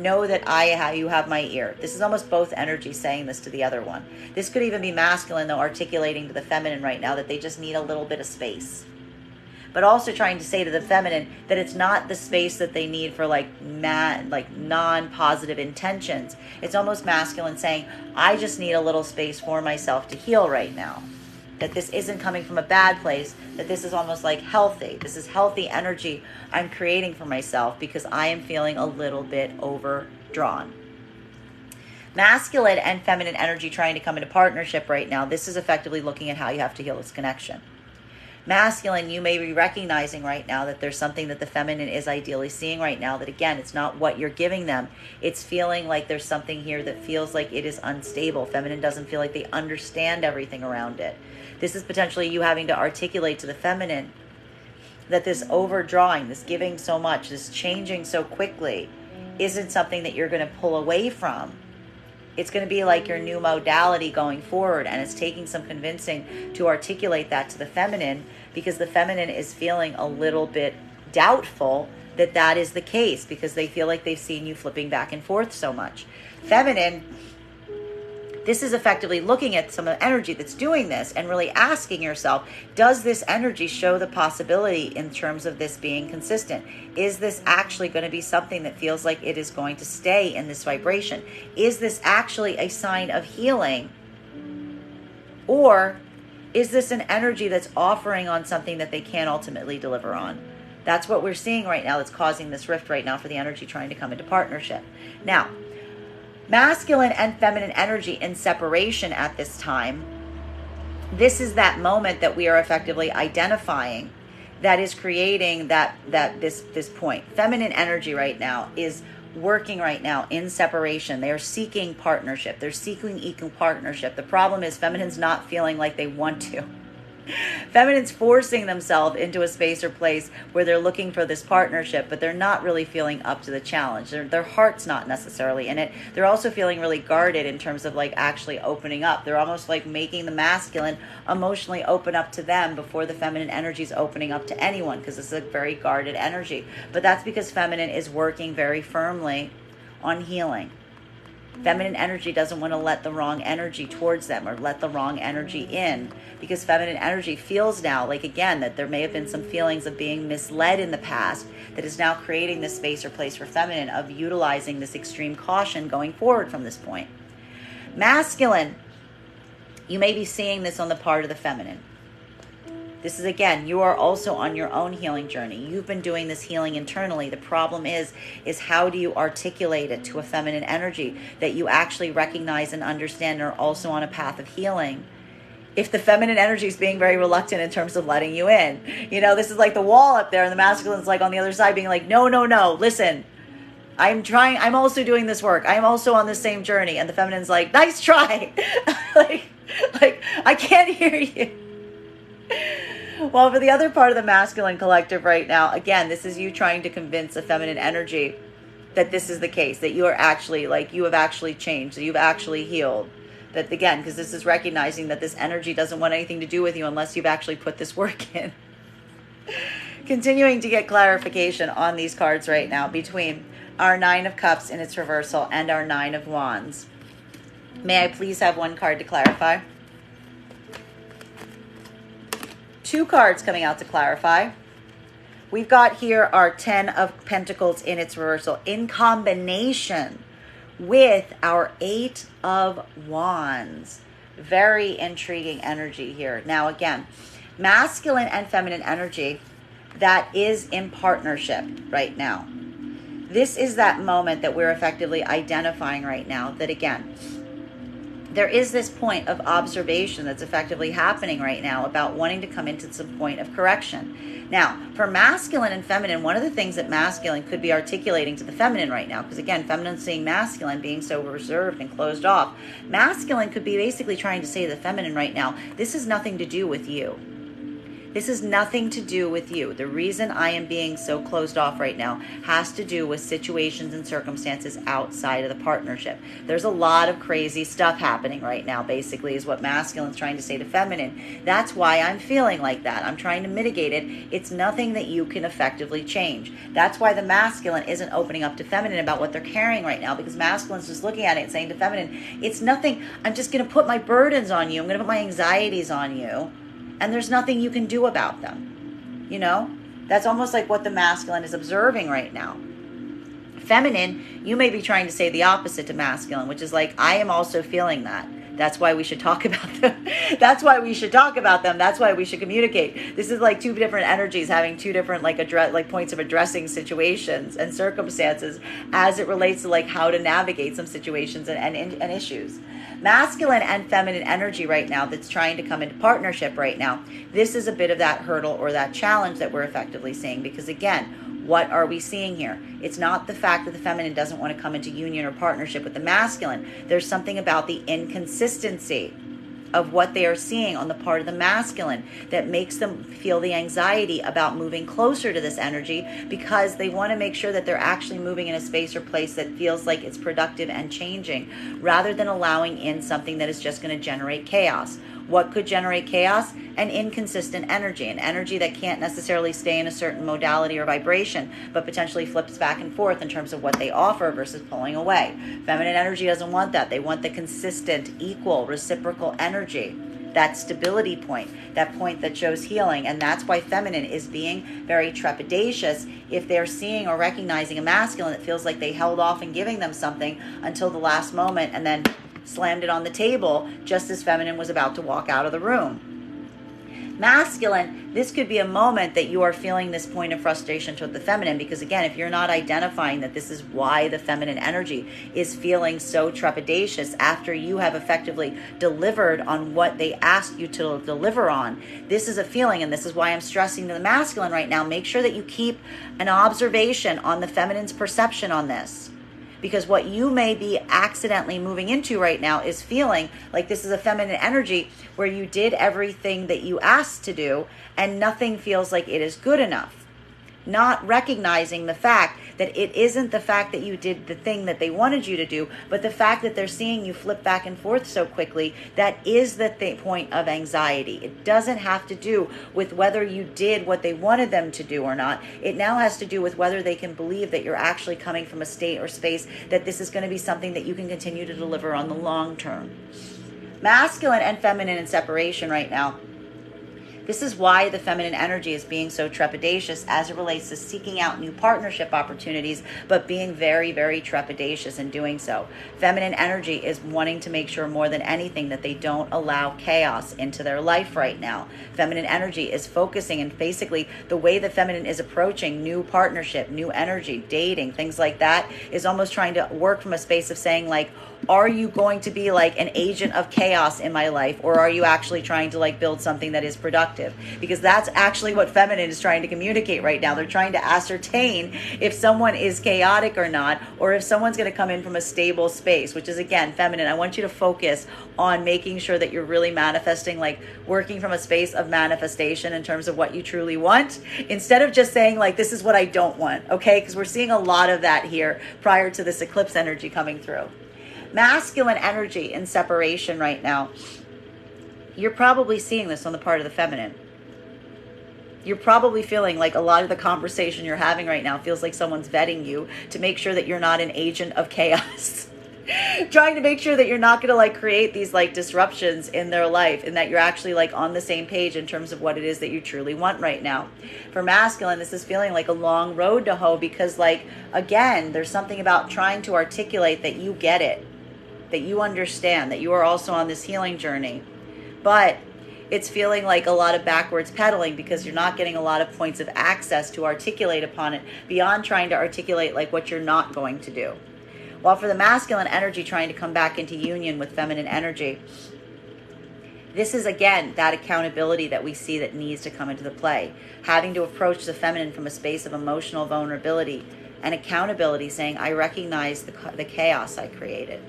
know that you have my ear. This is almost both energies saying this to the other one. This could even be masculine, though, articulating to the feminine right now that they just need a little bit of space. But also trying to say to the feminine that it's not the space that they need for like non-positive intentions. It's almost masculine saying, I just need a little space for myself to heal right now. That this isn't coming from a bad place, that this is almost like healthy. This is healthy energy I'm creating for myself because I am feeling a little bit overdrawn. Masculine and feminine energy trying to come into partnership right now. This is effectively looking at how you have to heal this connection. Masculine, you may be recognizing right now that there's something that the feminine is ideally seeing right now, that again, it's not what you're giving them. It's feeling like there's something here that feels like it is unstable. Feminine doesn't feel like they understand everything around it. This is potentially you having to articulate to the feminine that this overdrawing, this giving so much, this changing so quickly isn't something that you're going to pull away from. It's going to be like your new modality going forward, and it's taking some convincing to articulate that to the feminine, because the feminine is feeling a little bit doubtful that that is the case, because they feel like they've seen you flipping back and forth so much. Feminine, this is effectively looking at some of the energy that's doing this and really asking yourself, does this energy show the possibility in terms of this being consistent? Is this actually going to be something that feels like it is going to stay in this vibration? Is this actually a sign of healing? Or is this an energy that's offering on something that they can't ultimately deliver on? That's what we're seeing right now that's causing this rift right now for the energy trying to come into partnership. Now, masculine and feminine energy in separation at this time, this is that moment that we are effectively identifying that is creating this point. Feminine energy right now is working right now in separation. They are seeking partnership. They're seeking equal partnership. The problem is feminine's not feeling like they want to. Feminine's forcing themselves into a space or place where they're looking for this partnership, but they're not really feeling up to the challenge. Their heart's not necessarily in it. They're also feeling really guarded in terms of like actually opening up. They're almost like making the masculine emotionally open up to them before the feminine energy is opening up to anyone, because this is a very guarded energy. But that's because feminine is working very firmly on healing. Feminine energy doesn't want to let the wrong energy towards them or let the wrong energy in, because feminine energy feels now like, again, that there may have been some feelings of being misled in the past that is now creating this space or place for feminine of utilizing this extreme caution going forward from this point. Masculine, you may be seeing this on the part of the feminine. This is, again, you are also on your own healing journey. You've been doing this healing internally. The problem is how do you articulate it to a feminine energy that you actually recognize and understand and are also on a path of healing? If the feminine energy is being very reluctant in terms of letting you in, this is like the wall up there, and the masculine's like on the other side being like, no, listen, I'm also doing this work. I'm also on the same journey. And the feminine's like, nice try. like, I can't hear you. Well, for the other part of the masculine collective right now, again, this is you trying to convince a feminine energy that this is the case, that you are actually, you have actually changed, that you've actually healed. That, again, because this is recognizing that this energy doesn't want anything to do with you unless you've actually put this work in. Continuing to get clarification on these cards right now between our Nine of Cups in its reversal and our Nine of Wands. May I please have one card to clarify? Two cards coming out to clarify. We've got here our Ten of Pentacles in its reversal in combination with our Eight of Wands. Very intriguing energy here. Now, again, masculine and feminine energy that is in partnership right now. This is that moment that we're effectively identifying right now that, again, there is this point of observation that's effectively happening right now about wanting to come into some point of correction. Now, for masculine and feminine, one of the things that masculine could be articulating to the feminine right now, because again, feminine seeing masculine being so reserved and closed off, masculine could be basically trying to say to the feminine right now, this has nothing to do with you. This has nothing to do with you. The reason I am being so closed off right now has to do with situations and circumstances outside of the partnership. There's a lot of crazy stuff happening right now, basically, is what masculine's trying to say to feminine. That's why I'm feeling like that. I'm trying to mitigate it. It's nothing that you can effectively change. That's why the masculine isn't opening up to feminine about what they're carrying right now, because masculine's just looking at it and saying to feminine, it's nothing. I'm just going to put my burdens on you. I'm going to put my anxieties on you. And there's nothing you can do about them. You know, that's almost like what the masculine is observing right now. Feminine, you may be trying to say the opposite to masculine, which is like, I am also feeling that. That's why we should talk about them. That's why we should talk about them. That's why we should communicate. This is like two different energies having two different like points of addressing situations and circumstances as it relates to like how to navigate some situations and issues. Masculine and feminine energy right now that's trying to come into partnership right now. This is a bit of that hurdle or that challenge that we're effectively seeing, because again, what are we seeing here? It's not the fact that the feminine doesn't want to come into union or partnership with the masculine. There's something about the inconsistency of what they are seeing on the part of the masculine that makes them feel the anxiety about moving closer to this energy, because they want to make sure that they're actually moving in a space or place that feels like it's productive and changing, rather than allowing in something that is just going to generate chaos. What could generate chaos? An inconsistent energy, an energy that can't necessarily stay in a certain modality or vibration, but potentially flips back and forth in terms of what they offer versus pulling away. Feminine energy doesn't want that. They want the consistent, equal, reciprocal energy, that stability point, that point that shows healing. And that's why feminine is being very trepidatious if they're seeing or recognizing a masculine that feels like they held off in giving them something until the last moment and then slammed it on the table just as feminine was about to walk out of the room. Masculine, this could be a moment that you are feeling this point of frustration toward the feminine, because again, if you're not identifying that this is why the feminine energy is feeling so trepidatious after you have effectively delivered on what they asked you to deliver on, this is a feeling, and this is why I'm stressing to the masculine right now, make sure that you keep an observation on the feminine's perception on this. Because what you may be accidentally moving into right now is feeling like this is a feminine energy where you did everything that you asked to do and nothing feels like it is good enough. Not recognizing the fact that it isn't the fact that you did the thing that they wanted you to do, but the fact that they're seeing you flip back and forth so quickly, that is the point of anxiety. It doesn't have to do with whether you did what they wanted them to do or not. It now has to do with whether they can believe that you're actually coming from a state or space that this is going to be something that you can continue to deliver on the long term. Masculine and feminine in separation right now. This is why the feminine energy is being so trepidatious as it relates to seeking out new partnership opportunities, but being very, very trepidatious in doing so. Feminine energy is wanting to make sure more than anything that they don't allow chaos into their life right now. Feminine energy is focusing, and basically the way the feminine is approaching new partnership, new energy, dating, things like that, is almost trying to work from a space of saying like, are you going to be like an agent of chaos in my life, or are you actually trying to like build something that is productive? Because that's actually what feminine is trying to communicate right now. They're trying to ascertain if someone is chaotic or not, or if someone's going to come in from a stable space, which is again feminine. I want you to focus on making sure that you're really manifesting, like working from a space of manifestation in terms of what you truly want, instead of just saying like, this is what I don't want, okay? Because we're seeing a lot of that here prior to this eclipse energy coming through. Masculine energy in separation right now. You're probably seeing this on the part of the feminine. You're probably feeling like a lot of the conversation you're having right now feels like someone's vetting you to make sure that you're not an agent of chaos. Trying to make sure that you're not going to like create these like disruptions in their life, and that you're actually like on the same page in terms of what it is that you truly want right now. For masculine, this is feeling like a long road to hoe, because like, again, there's something about trying to articulate that you get it, that you understand, that you are also on this healing journey. But it's feeling like a lot of backwards pedaling, because you're not getting a lot of points of access to articulate upon it beyond trying to articulate like what you're not going to do. While for the masculine energy trying to come back into union with feminine energy, this is again that accountability that we see that needs to come into the play. Having to approach the feminine from a space of emotional vulnerability and accountability, saying, I recognize the chaos I created.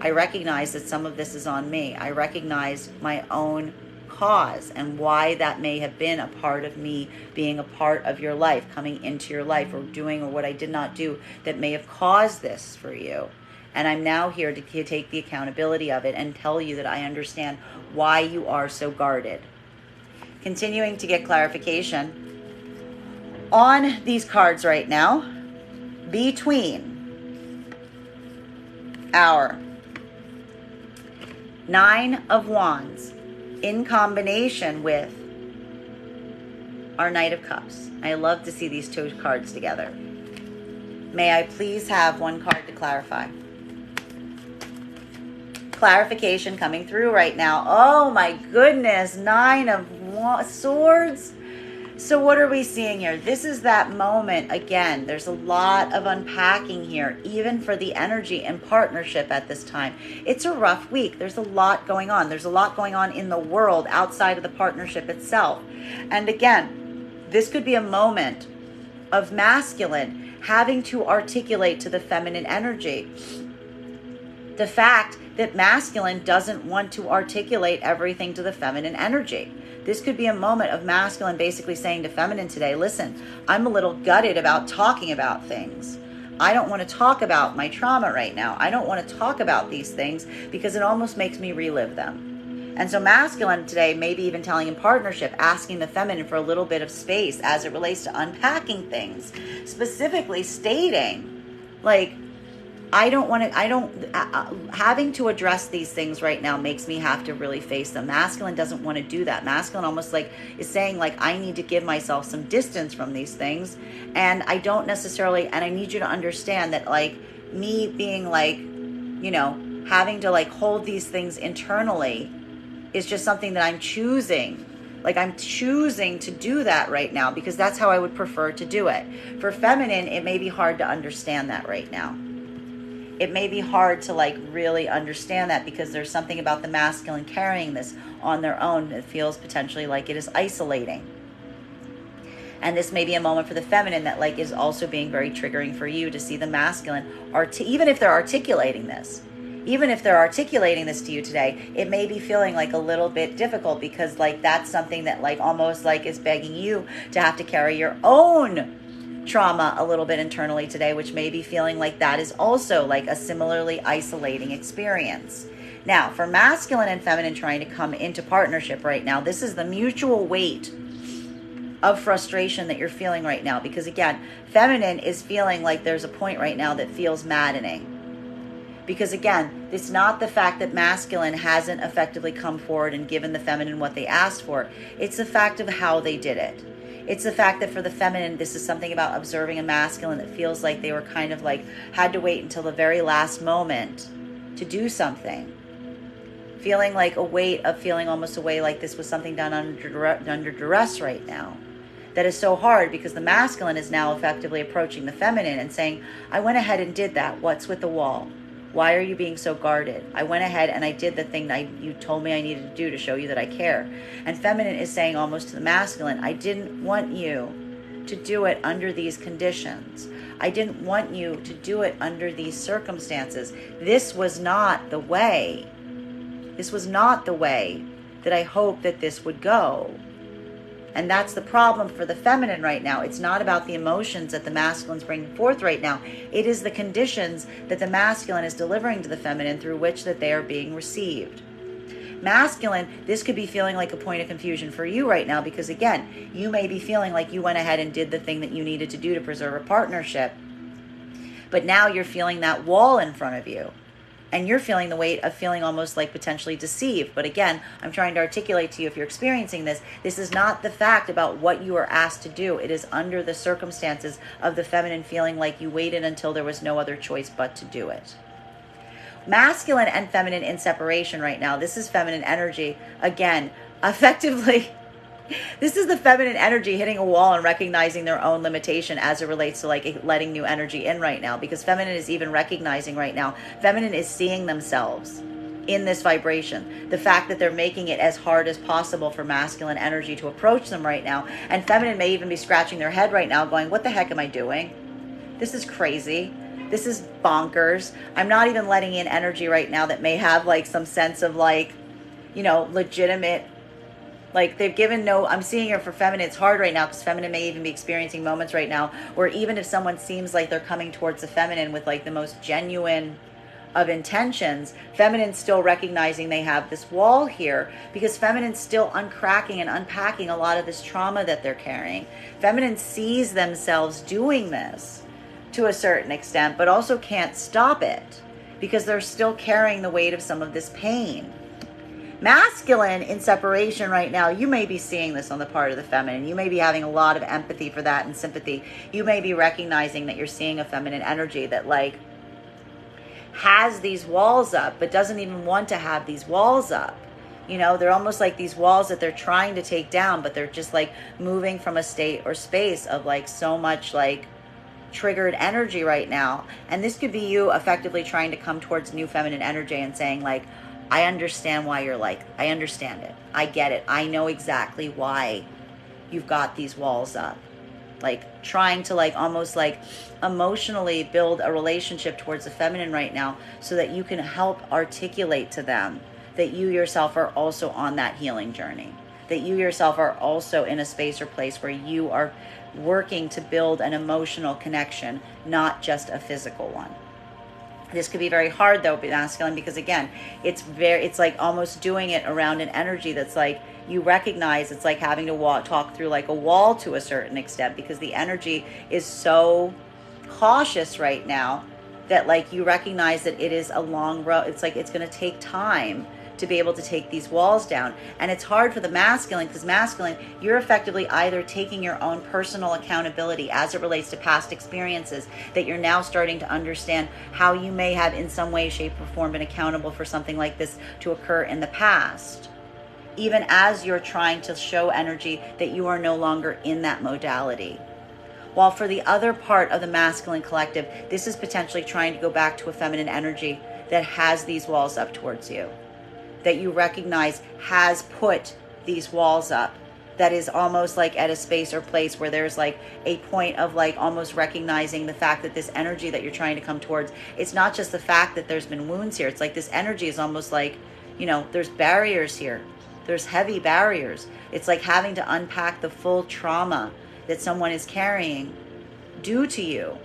I recognize that some of this is on me. I recognize my own cause and why that may have been a part of me being a part of your life, coming into your life, or doing or what I did not do that may have caused this for you. And I'm now here to take the accountability of it and tell you that I understand why you are so guarded. Continuing to get clarification on these cards right now, between our Nine of Wands in combination with our Knight of Cups. I love to see these two cards together. May I please have one card to clarify? Clarification coming through right now. Oh my goodness, Nine of Swords. So what are we seeing here? This is that moment. Again, there's a lot of unpacking here, even for the energy and partnership at this time. It's a rough week. There's a lot going on. There's a lot going on in the world outside of the partnership itself. And again, this could be a moment of masculine having to articulate to the feminine energy the fact that masculine doesn't want to articulate everything to the feminine energy. This could be a moment of masculine basically saying to feminine today, listen, I'm a little gutted about talking about things. I don't want to talk about my trauma right now. I don't want to talk about these things because it almost makes me relive them. And so masculine today, maybe even telling in partnership, asking the feminine for a little bit of space as it relates to unpacking things, specifically stating, like, having to address these things right now makes me have to really face them. Masculine doesn't want to do that. Masculine almost like is saying like, I need to give myself some distance from these things. And I don't necessarily, and I need you to understand that like me being like, you know, having to like hold these things internally is just something that I'm choosing. Like I'm choosing to do that right now because that's how I would prefer to do it. For feminine, it may be hard to understand that right now. It may be hard to like really understand that because there's something about the masculine carrying this on their own that feels potentially like it is isolating. And this may be a moment for the feminine that like is also being very triggering for you to see the masculine, even if they're articulating this. Even if they're articulating this to you today, it may be feeling like a little bit difficult because like that's something that like almost like is begging you to have to carry your own trauma a little bit internally today, which may be feeling like that is also like a similarly isolating experience. Now, for masculine and feminine trying to come into partnership right now, this is the mutual weight of frustration that you're feeling right now. Because again, feminine is feeling like there's a point right now that feels maddening. Because again, it's not the fact that masculine hasn't effectively come forward and given the feminine what they asked for. It's the fact of how they did it. It's the fact that for the feminine, this is something about observing a masculine that feels like they were kind of like had to wait until the very last moment to do something. Feeling like a weight of feeling almost a way like this was something done under duress right now. That is so hard because the masculine is now effectively approaching the feminine and saying, I went ahead and did that. What's with the wall? Why are you being so guarded? I went ahead and I did the thing that you told me I needed to do to show you that I care. And feminine is saying almost to the masculine, I didn't want you to do it under these conditions. I didn't want you to do it under these circumstances. This was not the way. This was not the way that I hoped that this would go. And that's the problem for the feminine right now. It's not about the emotions that the masculine's bringing forth right now. It is the conditions that the masculine is delivering to the feminine through which that they are being received. Masculine, this could be feeling like a point of confusion for you right now because again, you may be feeling like you went ahead and did the thing that you needed to do to preserve a partnership. But now you're feeling that wall in front of you. And you're feeling the weight of feeling almost like potentially deceived. But again, I'm trying to articulate to you, if you're experiencing this, this is not the fact about what you are asked to do. It is under the circumstances of the feminine feeling like you waited until there was no other choice but to do it. Masculine and feminine in separation right now. This is feminine energy. Again, effectively, this is the feminine energy hitting a wall and recognizing their own limitation as it relates to like letting new energy in right now, because feminine is even recognizing right now, feminine is seeing themselves in this vibration. The fact that they're making it as hard as possible for masculine energy to approach them right now. And feminine may even be scratching their head right now going, what the heck am I doing? This is crazy. This is bonkers. I'm not even letting in energy right now that may have like some sense of like, you know, legitimate Like they've given no, I'm seeing here for feminine, it's hard right now because feminine may even be experiencing moments right now where even if someone seems like they're coming towards the feminine with like the most genuine of intentions, feminine's still recognizing they have this wall here because feminine's still uncracking and unpacking a lot of this trauma that they're carrying. Feminine sees themselves doing this to a certain extent, but also can't stop it because they're still carrying the weight of some of this pain. Masculine in separation right now, you may be seeing this on the part of the feminine. You may be having a lot of empathy for that and sympathy. You may be recognizing that you're seeing a feminine energy that like has these walls up, but doesn't even want to have these walls up. You know, they're almost like these walls that they're trying to take down, but they're just like moving from a state or space of like so much like triggered energy right now. And this could be you effectively trying to come towards new feminine energy and saying like, I understand why you're like, I understand it. I get it. I know exactly why you've got these walls up. Like trying to like almost like emotionally build a relationship towards the feminine right now so that you can help articulate to them that you yourself are also on that healing journey. That you yourself are also in a space or place where you are working to build an emotional connection, not just a physical one. This could be very hard though, masculine, because again, it's like almost doing it around an energy that's like, you recognize it's like having to talk through like a wall to a certain extent because the energy is so cautious right now that like you recognize that it is a long road. It's like, it's going to take time to be able to take these walls down. And it's hard for the masculine because masculine, you're effectively either taking your own personal accountability as it relates to past experiences that you're now starting to understand how you may have in some way, shape, or form been accountable for something like this to occur in the past. Even as you're trying to show energy that you are no longer in that modality. While for the other part of the masculine collective, this is potentially trying to go back to a feminine energy that has these walls up towards you. That you recognize has put these walls up. That is almost like at a space or place where there's like a point of like almost recognizing the fact that this energy that you're trying to come towards, it's not just the fact that there's been wounds here. It's like this energy is almost like, you know, there's barriers here. There's heavy barriers. It's like having to unpack the full trauma that someone is carrying due to you.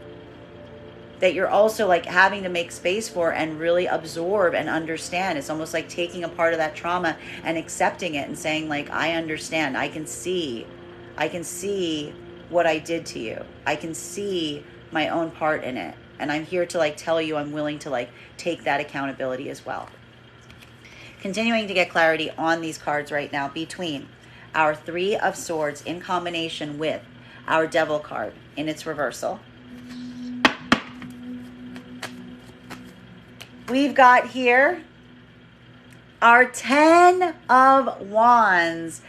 That you're also like having to make space for and really absorb and understand. It's almost like taking a part of that trauma and accepting it and saying like, I understand. I can see what I did to you. I can see my own part in it. And I'm here to like tell you I'm willing to like take that accountability as well. Continuing to get clarity on these cards right now between our Three of Swords in combination with our Devil card in its reversal. We've got here our 10 of Wands.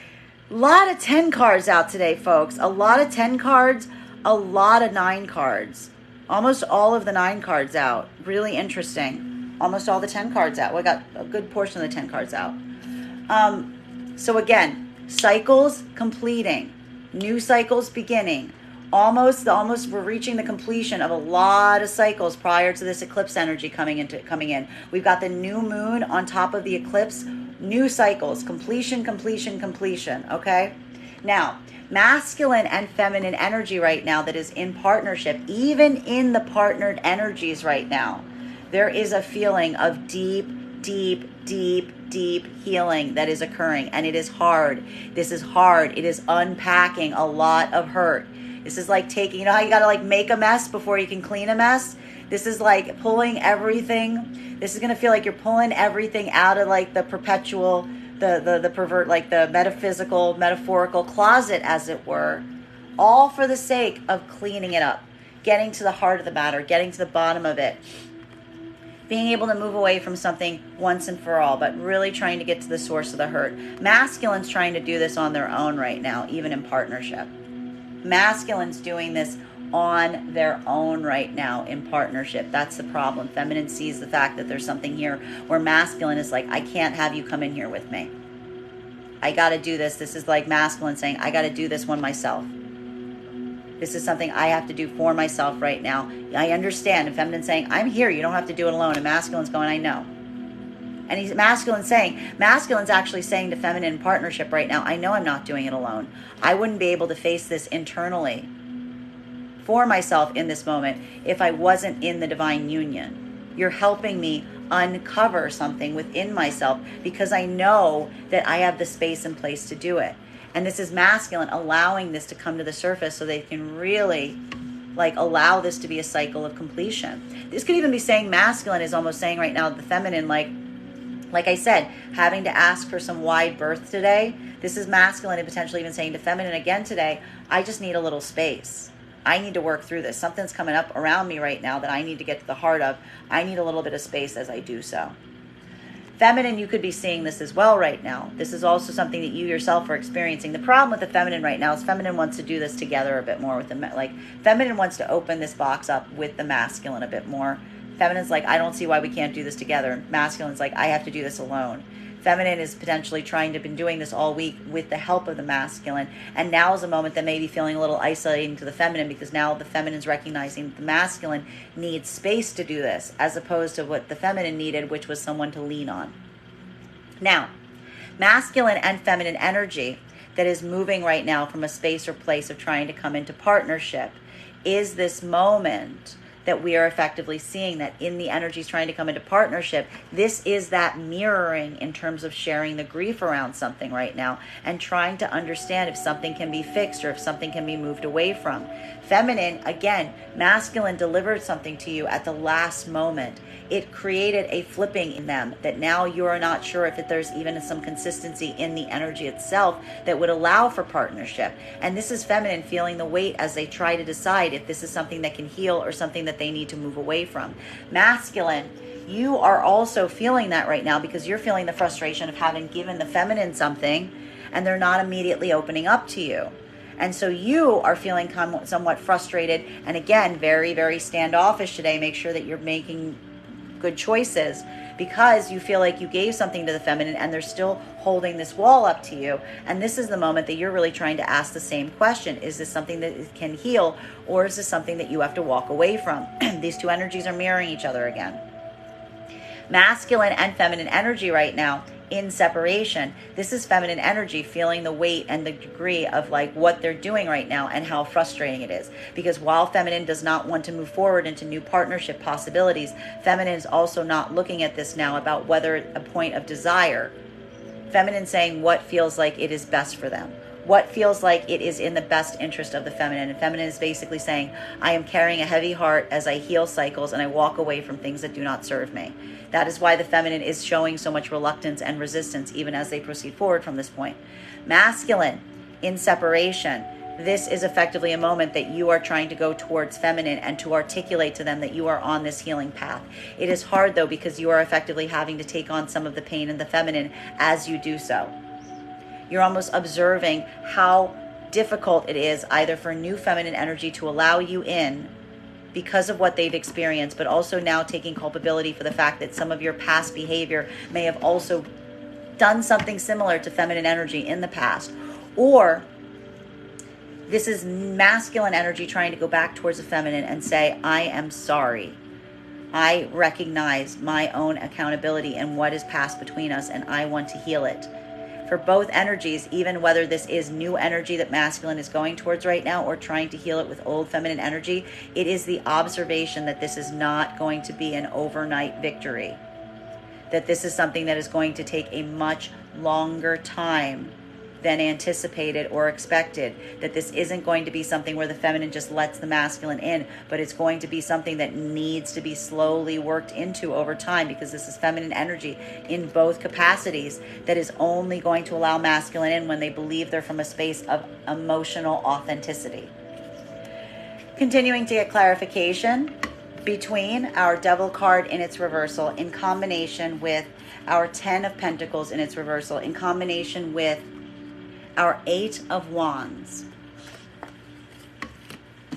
A lot of 10 cards out today, folks. A lot of 10 cards, a lot of 9 cards. Almost all of the 9 cards out. Really interesting. Almost all the 10 cards out. We got a good portion of the 10 cards out. So again, cycles completing, new cycles beginning. Almost we're reaching the completion of a lot of cycles prior to this eclipse energy coming in. We've got the new moon on top of the eclipse, new cycles, completion, okay? Now, masculine and feminine energy right now that is in partnership, even in the partnered energies right now, there is a feeling of deep healing that is occurring, and it is hard. This is hard. It is unpacking a lot of hurt. This is like taking, you know how you got to like make a mess before you can clean a mess? This is like pulling everything. This is going to feel like you're pulling everything out of like the perpetual, the pervert, like the metaphysical, metaphorical closet, as it were, all for the sake of cleaning it up, getting to the heart of the matter, getting to the bottom of it. Being able to move away from something once and for all, but really trying to get to the source of the hurt. Masculine's trying to do this on their own right now, even in partnership. Masculine's doing this on their own right now in partnership. That's the problem. Feminine sees the fact that there's something here where masculine is like, I can't have you come in here with me. I got to do this. This is like masculine saying, I got to do this one myself. This is something I have to do for myself right now. I understand. And feminine saying, I'm here. You don't have to do it alone. And masculine's going, I know. And he's masculine's actually saying to feminine partnership right now, I know I'm not doing it alone. I wouldn't be able to face this internally for myself in this moment if I wasn't in the divine union. You're helping me uncover something within myself because I know that I have the space and place to do it. And this is masculine allowing this to come to the surface so they can really allow this to be a cycle of completion. This could even be saying masculine is almost saying right now the feminine, like I said, having to ask for some wide berth today. This is masculine and potentially even saying to feminine again today, I just need a little space. I need to work through this. Something's coming up around me right now that I need to get to the heart of. I need a little bit of space as I do so. Feminine, you could be seeing this as well right now. This is also something that you yourself are experiencing. The problem with the feminine right now is feminine wants to do this together a bit more with the, feminine wants to open this box up with the masculine a bit more. Feminine's I don't see why we can't do this together. Masculine's I have to do this alone. Feminine is potentially trying to been doing this all week with the help of the masculine. And now is a moment that may be feeling a little isolating to the feminine because now the feminine's recognizing that the masculine needs space to do this as opposed to what the feminine needed, which was someone to lean on. Now, masculine and feminine energy that is moving right now from a space or place of trying to come into partnership is this moment that we are effectively seeing that in the energies trying to come into partnership, this is that mirroring in terms of sharing the grief around something right now and trying to understand if something can be fixed or if something can be moved away from. Feminine, again, masculine delivered something to you at the last moment. It created a flipping in them that now you are not sure if there's even some consistency in the energy itself that would allow for partnership. And this is feminine feeling the weight as they try to decide if this is something that can heal or something that they need to move away from. Masculine, you are also feeling that right now because you're feeling the frustration of having given the feminine something and they're not immediately opening up to you. And so you are feeling somewhat frustrated and again, very, very standoffish today. Make sure that you're making good choices because you feel like you gave something to the feminine and they're still holding this wall up to you. And this is the moment that you're really trying to ask the same question. Is this something that can heal or is this something that you have to walk away from? These two energies are mirroring each other again. Masculine and feminine energy right now in separation. This is feminine energy feeling the weight and the degree of what they're doing right now and how frustrating it is. Because while feminine does not want to move forward into new partnership possibilities, feminine is also not looking at this now about whether a point of desire. Feminine saying what feels like it is best for them. What feels like it is in the best interest of the feminine. And feminine is basically saying, I am carrying a heavy heart as I heal cycles and I walk away from things that do not serve me. That is why the feminine is showing so much reluctance and resistance even as they proceed forward from this point. Masculine in separation. This is effectively a moment that you are trying to go towards feminine and to articulate to them that you are on this healing path. It is hard though because you are effectively having to take on some of the pain in the feminine as you do so. You're almost observing how difficult it is either for new feminine energy to allow you in because of what they've experienced, but also now taking culpability for the fact that some of your past behavior may have also done something similar to feminine energy in the past. Or this is masculine energy trying to go back towards the feminine and say, I am sorry. I recognize my own accountability and what is passed between us, and I want to heal it. For both energies, even whether this is new energy that masculine is going towards right now or trying to heal it with old feminine energy, it is the observation that this is not going to be an overnight victory. That this is something that is going to take a much longer time than anticipated or expected. That this isn't going to be something where the feminine just lets the masculine in, but it's going to be something that needs to be slowly worked into over time, because this is feminine energy in both capacities that is only going to allow masculine in when they believe they're from a space of emotional authenticity. Continuing to get clarification between our Devil card in its reversal in combination with our 10 of Pentacles in its reversal in combination with our 8 of Wands.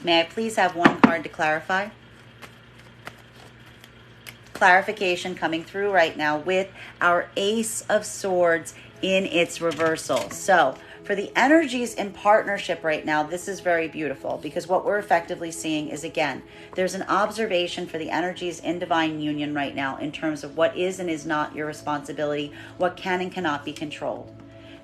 May I please have one card to clarify? Clarification coming through right now with our Ace of Swords in its reversal. So For the energies in partnership right now, this is very beautiful, because what we're effectively seeing is, again, there's an observation for the energies in divine union right now in terms of what is and is not your responsibility, what can and cannot be controlled.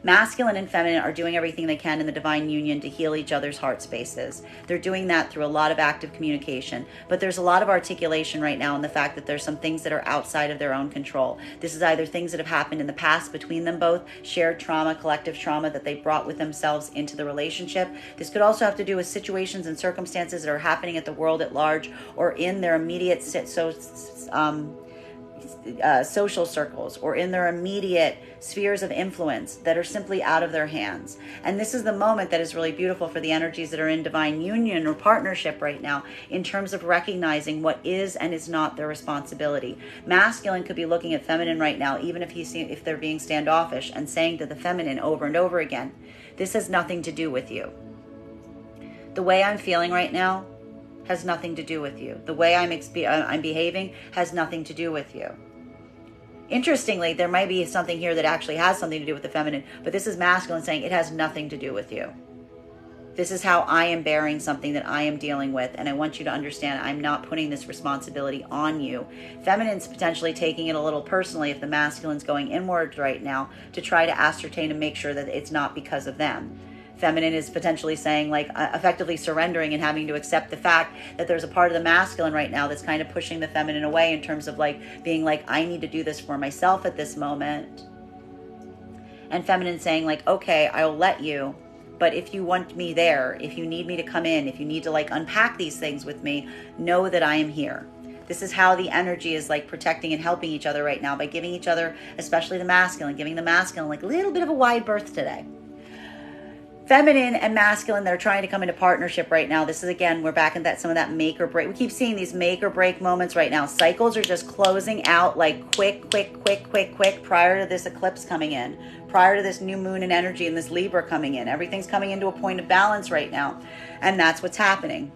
Masculine and feminine are doing everything they can in the divine union to heal each other's heart spaces. They're doing that through a lot of active communication, but there's a lot of articulation right now in the fact that there's some things that are outside of their own control. This is either things that have happened in the past between them both, shared trauma, collective trauma that they brought with themselves into the relationship. This could also have to do with situations and circumstances that are happening at the world at large or in their immediate social circles or in their immediate spheres of influence that are simply out of their hands. And this is the moment that is really beautiful for the energies that are in divine union or partnership right now in terms of recognizing what is and is not their responsibility. Masculine could be looking at feminine right now, even if they're being standoffish, and saying to the feminine over and over again, this has nothing to do with you. The way I'm feeling right now has nothing to do with you. The way I'm behaving has nothing to do with you. Interestingly, there might be something here that actually has something to do with the feminine, but this is masculine saying it has nothing to do with you. This is how I am bearing something that I am dealing with, and I want you to understand I'm not putting this responsibility on you. Feminine's potentially taking it a little personally if the masculine's going inward right now to try to ascertain and make sure that it's not because of them. Feminine is potentially saying, like, effectively surrendering and having to accept the fact that there's a part of the masculine right now that's kind of pushing the feminine away in terms of like being like, I need to do this for myself at this moment. And feminine saying like, okay, I'll let you, but if you want me there, if you need me to come in, if you need to like unpack these things with me, know that I am here. This is how the energy is like protecting and helping each other right now by giving each other, especially the masculine, giving the masculine like a little bit of a wide berth today. Feminine and masculine, they're trying to come into partnership right now. This is, again, we're back in that some of that make or break. We keep seeing these make or break moments right now. Cycles are just closing out like quick prior to this eclipse coming in, prior to this new moon and energy and this Libra coming in. Everything's coming into a point of balance right now, and that's what's happening.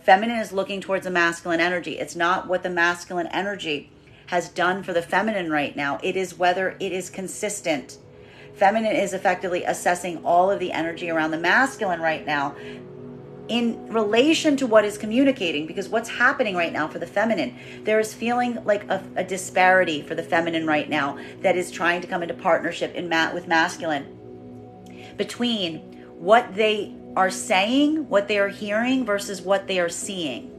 Feminine is looking towards the masculine energy. It's not what the masculine energy has done for the feminine right now. It is whether it is consistent. Feminine is effectively assessing all of the energy around the masculine right now in relation to what is communicating, because what's happening right now for the feminine, there is feeling like a disparity for the feminine right now that is trying to come into partnership with masculine between what they are saying, what they are hearing versus what they are seeing.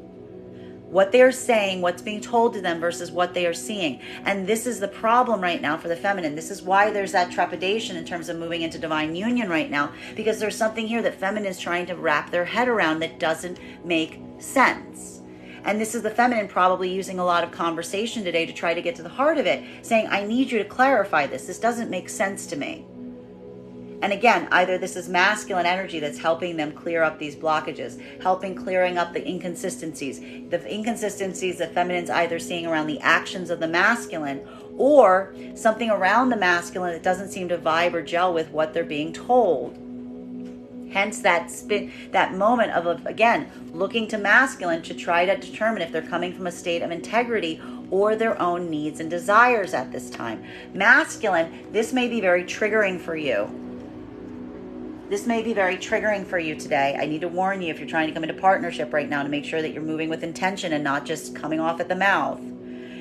What they're saying, what's being told to them versus what they are seeing. And this is the problem right now for the feminine. This is why there's that trepidation in terms of moving into divine union right now, because there's something here that feminine is trying to wrap their head around that doesn't make sense. And this is the feminine probably using a lot of conversation today to try to get to the heart of it, saying, I need you to clarify this. This doesn't make sense to me. And again, either this is masculine energy that's helping them clear up these blockages, clearing up the inconsistencies. The inconsistencies the feminine's either seeing around the actions of the masculine or something around the masculine that doesn't seem to vibe or gel with what they're being told. Hence that moment of, again, looking to masculine to try to determine if they're coming from a state of integrity or their own needs and desires at this time. Masculine, this may be very triggering for you. This may be very triggering for you today. I need to warn you if you're trying to come into partnership right now to make sure that you're moving with intention and not just coming off at the mouth.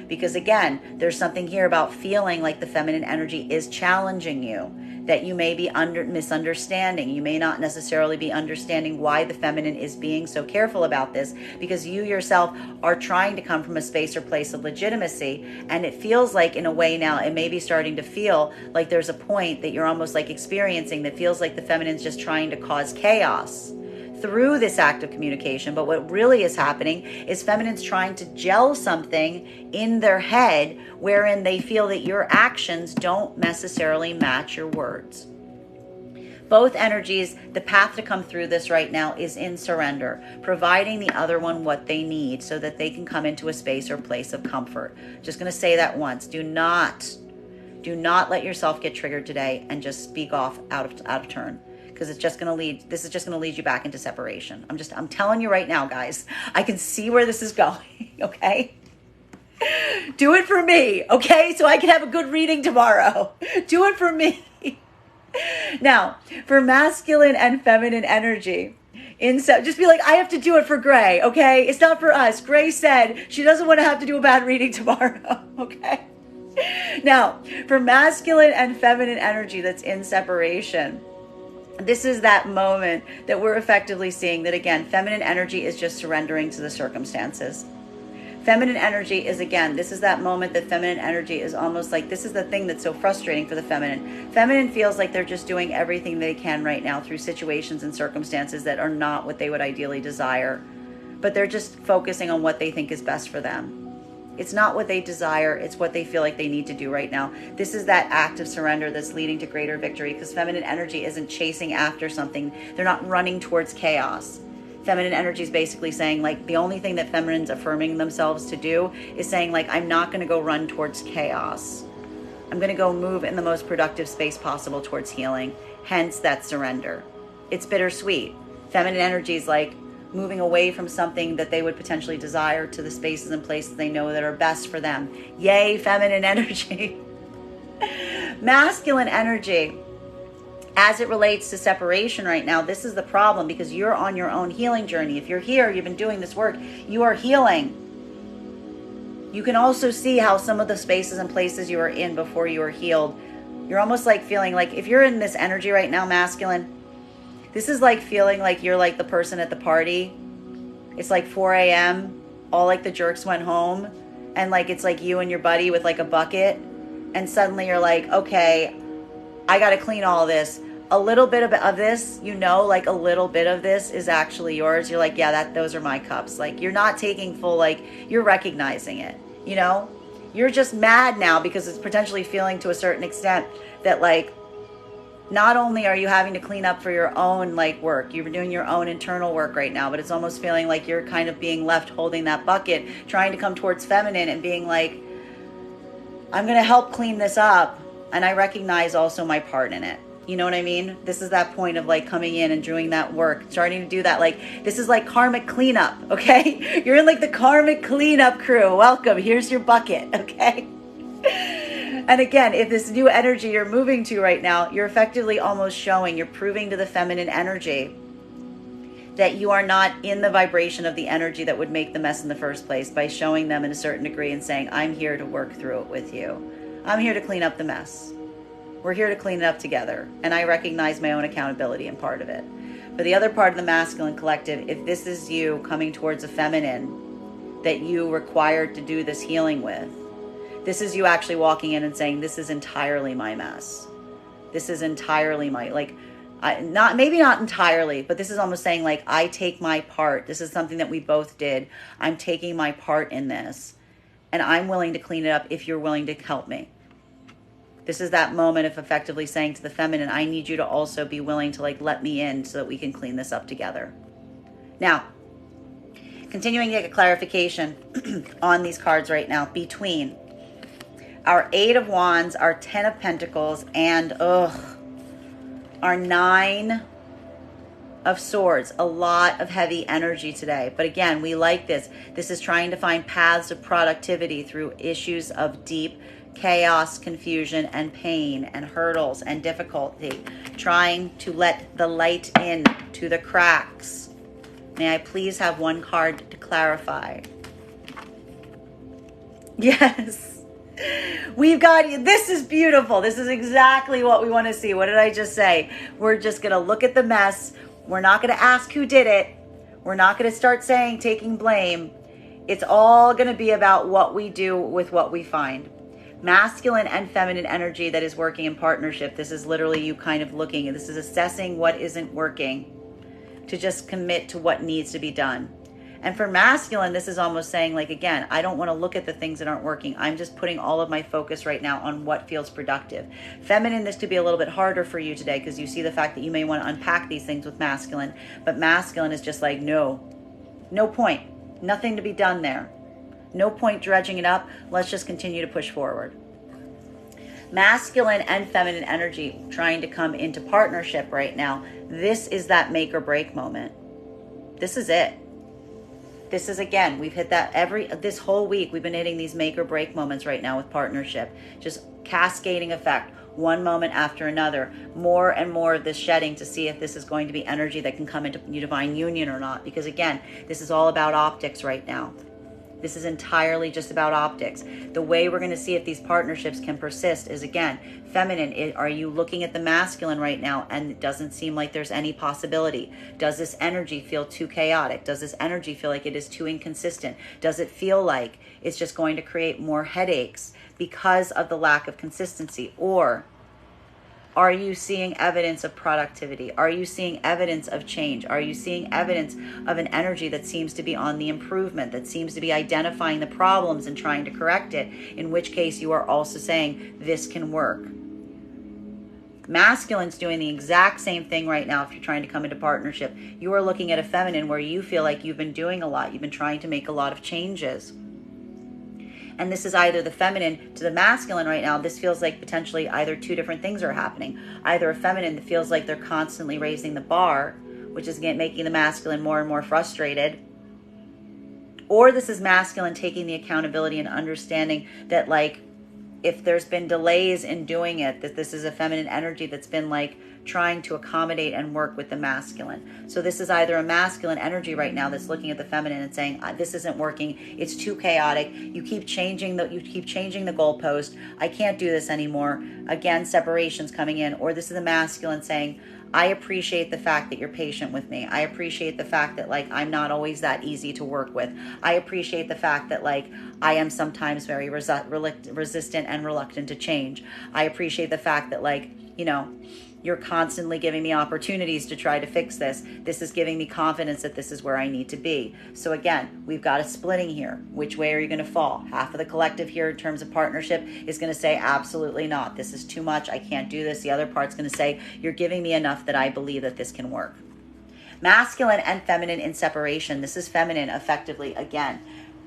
Because again, there's something here about feeling like the feminine energy is challenging you, that you may be misunderstanding. You may not necessarily be understanding why the feminine is being so careful about this, because you yourself are trying to come from a space or place of legitimacy. And it feels like, in a way now, it may be starting to feel like there's a point that you're almost like experiencing that feels like the feminine's just trying to cause chaos through this act of communication. But what really is happening is feminine's trying to gel something in their head wherein they feel that your actions don't necessarily match your words. Both energies, the path to come through this right now is in surrender, providing the other one what they need so that they can come into a space or place of comfort. Just going to say that once. Do not let yourself get triggered today and just speak off out of turn. Because this is just going to lead you back into separation. I'm telling you right now, guys, I can see where this is going, okay? Do it for me, okay? So I can have a good reading tomorrow. Do it for me. Now, for masculine and feminine energy, just be like, I have to do it for Gray, okay? It's not for us. Gray said she doesn't want to have to do a bad reading tomorrow, okay? Now, for masculine and feminine energy that's in separation, this is that moment that we're effectively seeing that, again, feminine energy is just surrendering to the circumstances. Feminine energy is, again, this is that moment that feminine energy is almost like, this is the thing that's so frustrating for the feminine. Feminine feels like they're just doing everything they can right now through situations and circumstances that are not what they would ideally desire. But they're just focusing on what they think is best for them. It's not what they desire, it's what they feel like they need to do right now. This is that act of surrender that's leading to greater victory, because feminine energy isn't chasing after something. They're not running towards chaos. Feminine energy is basically saying, like, the only thing that feminine's affirming themselves to do is saying, like, I'm not going to go run towards chaos. I'm going to go move in the most productive space possible towards healing. Hence that surrender. It's bittersweet. Feminine energy is like moving away from something that they would potentially desire to the spaces and places they know that are best for them. Yay, feminine energy. Masculine energy, as it relates to separation right now, this is the problem, because you're on your own healing journey. If you're here, you've been doing this work, you are healing. You can also see how some of the spaces and places you were in before you were healed, you're almost like feeling like, if you're in this energy right now, masculine, this is like feeling like you're like the person at the party. It's like 4 a.m., all like the jerks went home, and like it's like you and your buddy with like a bucket, and suddenly you're like, okay, I got to clean all this. A little bit of this, like a little bit of this is actually yours. You're like, yeah, those are my cups. Like, you're not taking full, like, you're recognizing it, You're just mad now because it's potentially feeling to a certain extent that, like, not only are you having to clean up for your own, like, work, you're doing your own internal work right now, but it's almost feeling like you're kind of being left holding that bucket, trying to come towards feminine and being like, I'm going to help clean this up. And I recognize also my part in it. You know what I mean? This is that point of like coming in and doing that work, starting to do that. Like, this is like karmic cleanup, okay? You're in like the karmic cleanup crew. Welcome. Here's your bucket, okay? And again, if this new energy you're moving to right now, you're effectively almost showing, you're proving to the feminine energy that you are not in the vibration of the energy that would make the mess in the first place, by showing them in a certain degree and saying, I'm here to work through it with you. I'm here to clean up the mess. We're here to clean it up together. And I recognize my own accountability in part of it. But the other part of the masculine collective, if this is you coming towards a feminine that you required to do this healing with, this is you actually walking in and saying, this is entirely my mess. This is entirely my, like, maybe not entirely, but this is almost saying, like, I take my part. This is something that we both did. I'm taking my part in this, and I'm willing to clean it up if you're willing to help me. This is that moment of effectively saying to the feminine, I need you to also be willing to, like, let me in so that we can clean this up together. Now, continuing to get a clarification on these cards right now, between our 8 of Wands, our 10 of Pentacles, and our 9 of Swords. A lot of heavy energy today. But again, we like this. This is trying to find paths of productivity through issues of deep chaos, confusion, and pain, and hurdles, and difficulty. Trying to let the light in to the cracks. May I please have one card to clarify? Yes. We've got, this is beautiful. This is exactly what we want to see. What did I just say? We're just going to look at the mess. We're not going to ask who did it. We're not going to start saying, taking blame. It's all going to be about what we do with what we find. Masculine and feminine energy that is working in partnership. This is literally you kind of looking, and this is assessing what isn't working to just commit to what needs to be done. And for masculine, this is almost saying, like, again, I don't want to look at the things that aren't working. I'm just putting all of my focus right now on what feels productive. Feminine, this could be a little bit harder for you today because you see the fact that you may want to unpack these things with masculine. But masculine is just like, no point. Nothing to be done there. No point dredging it up. Let's just continue to push forward. Masculine and feminine energy trying to come into partnership right now. This is that make or break moment. This is it. This is, again, we've hit that this whole week. We've been hitting these make or break moments right now with partnership. Just cascading effect, one moment after another, more and more of this shedding to see if this is going to be energy that can come into your divine union or not. Because again, this is all about optics right now. This is entirely just about optics. The way we're going to see if these partnerships can persist is, again, feminine. Are you looking at the masculine right now and it doesn't seem like there's any possibility? Does this energy feel too chaotic? Does this energy feel like it is too inconsistent? Does it feel like it's just going to create more headaches because of the lack of consistency? Or are you seeing evidence of productivity? Are you seeing evidence of change? Are you seeing evidence of an energy that seems to be on the improvement, that seems to be identifying the problems and trying to correct it? In which case you are also saying this can work. Masculine's doing the exact same thing right now if you're trying to come into partnership. You are looking at a feminine where you feel like you've been doing a lot. You've been trying to make a lot of changes. And this is either the feminine to the masculine right now. This feels like potentially either two different things are happening. Either a feminine that feels like they're constantly raising the bar, which is making the masculine more and more frustrated. Or this is masculine taking the accountability and understanding that, like, if there's been delays in doing it, that this is a feminine energy that's been like trying to accommodate and work with the masculine. So this is either a masculine energy right now that's looking at the feminine and saying, this isn't working, it's too chaotic, you keep changing the goalpost, I can't do this anymore. Again, separation's coming in. Or this is the masculine saying, I appreciate the fact that you're patient with me. I appreciate the fact that, like, I'm not always that easy to work with. I appreciate the fact that, like, I am sometimes very resistant and reluctant to change. I appreciate the fact that, like, you know, you're constantly giving me opportunities to try to fix this. This is giving me confidence that this is where I need to be. So again, we've got a splitting here. Which way are you going to fall? Half of the collective here in terms of partnership is going to say, absolutely not. This is too much. I can't do this. The other part's going to say, you're giving me enough that I believe that this can work. Masculine and feminine in separation. This is feminine effectively, again,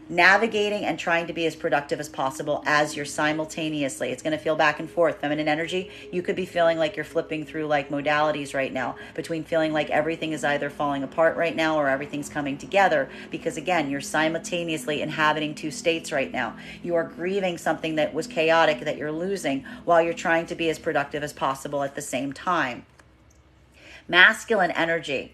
navigating and trying to be as productive as possible as you're simultaneously. It's going to feel back and forth. Feminine energy, you could be feeling like you're flipping through like modalities right now, between feeling like everything is either falling apart right now or everything's coming together, because again, you're simultaneously inhabiting two states right now. You are grieving something that was chaotic that you're losing while you're trying to be as productive as possible at the same time. Masculine energy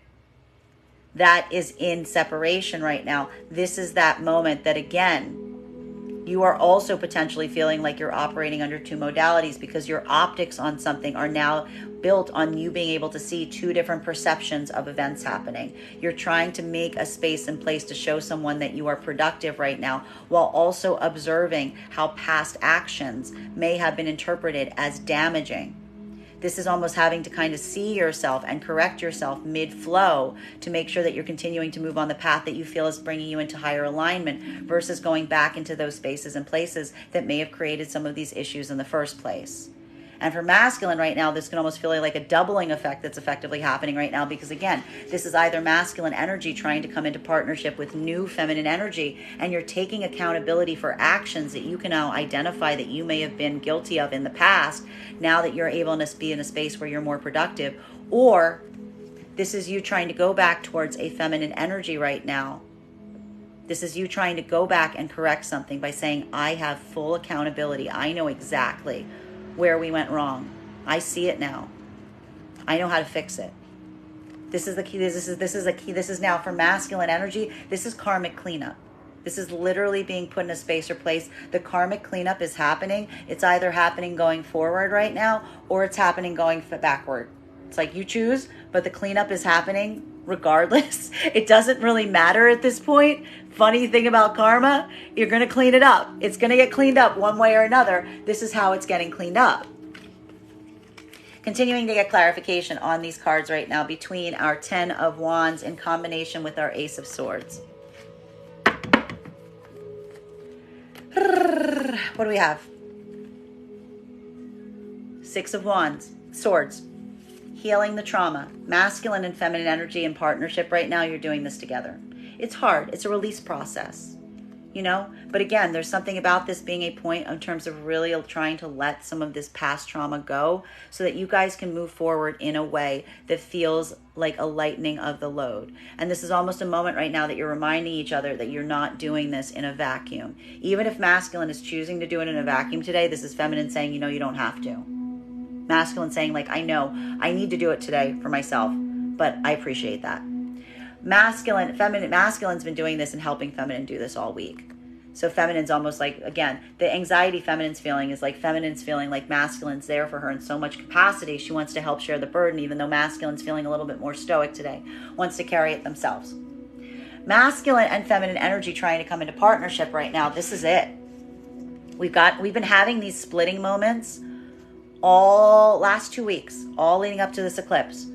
that is in separation right now. This is that moment that, again, you are also potentially feeling like you're operating under two modalities, because your optics on something are now built on you being able to see two different perceptions of events happening. You're trying to make a space and place to show someone that you are productive right now, while also observing how past actions may have been interpreted as damaging. This is almost having to kind of see yourself and correct yourself mid-flow to make sure that you're continuing to move on the path that you feel is bringing you into higher alignment, versus going back into those spaces and places that may have created some of these issues in the first place. And for masculine right now, this can almost feel like a doubling effect that's effectively happening right now, because again, this is either masculine energy trying to come into partnership with new feminine energy, and you're taking accountability for actions that you can now identify that you may have been guilty of in the past, now that you're able to be in a space where you're more productive. Or this is you trying to go back towards a feminine energy right now. This is you trying to go back and correct something by saying, I have full accountability. I know exactly where we went wrong. I see it now. I know how to fix it. This is the key. This is the key. This is now for masculine energy. This is karmic cleanup. This is literally being put in a space or place. The karmic cleanup is happening. It's either happening going forward right now, or it's happening going backward. It's like you choose, but the cleanup is happening regardless. It doesn't really matter at this point. Funny thing about karma, you're going to clean it up. It's going to get cleaned up one way or another. This is how it's getting cleaned up. Continuing to get clarification on these cards right now between our 10 of Wands in combination with our Ace of Swords. What do we have? Six of Wands, Swords. Healing the trauma. Masculine and feminine energy in partnership right now, you're doing this together. It's hard. It's a release process. But again, there's something about this being a point in terms of really trying to let some of this past trauma go so that you guys can move forward in a way that feels like a lightening of the load. And this is almost a moment right now that you're reminding each other that you're not doing this in a vacuum. Even if masculine is choosing to do it in a vacuum today, this is feminine saying, you don't have to. Masculine saying, like, I know I need to do it today for myself, but I appreciate that. Masculine's been doing this and helping feminine do this all week. So feminine's almost like, again, the anxiety feminine's feeling is like feminine's feeling like masculine's there for her in so much capacity. She wants to help share the burden, even though masculine's feeling a little bit more stoic today, wants to carry it themselves. Masculine and feminine energy trying to come into partnership right now. This is it. We've been having these splitting moments all last 2 weeks, all leading up to this eclipse.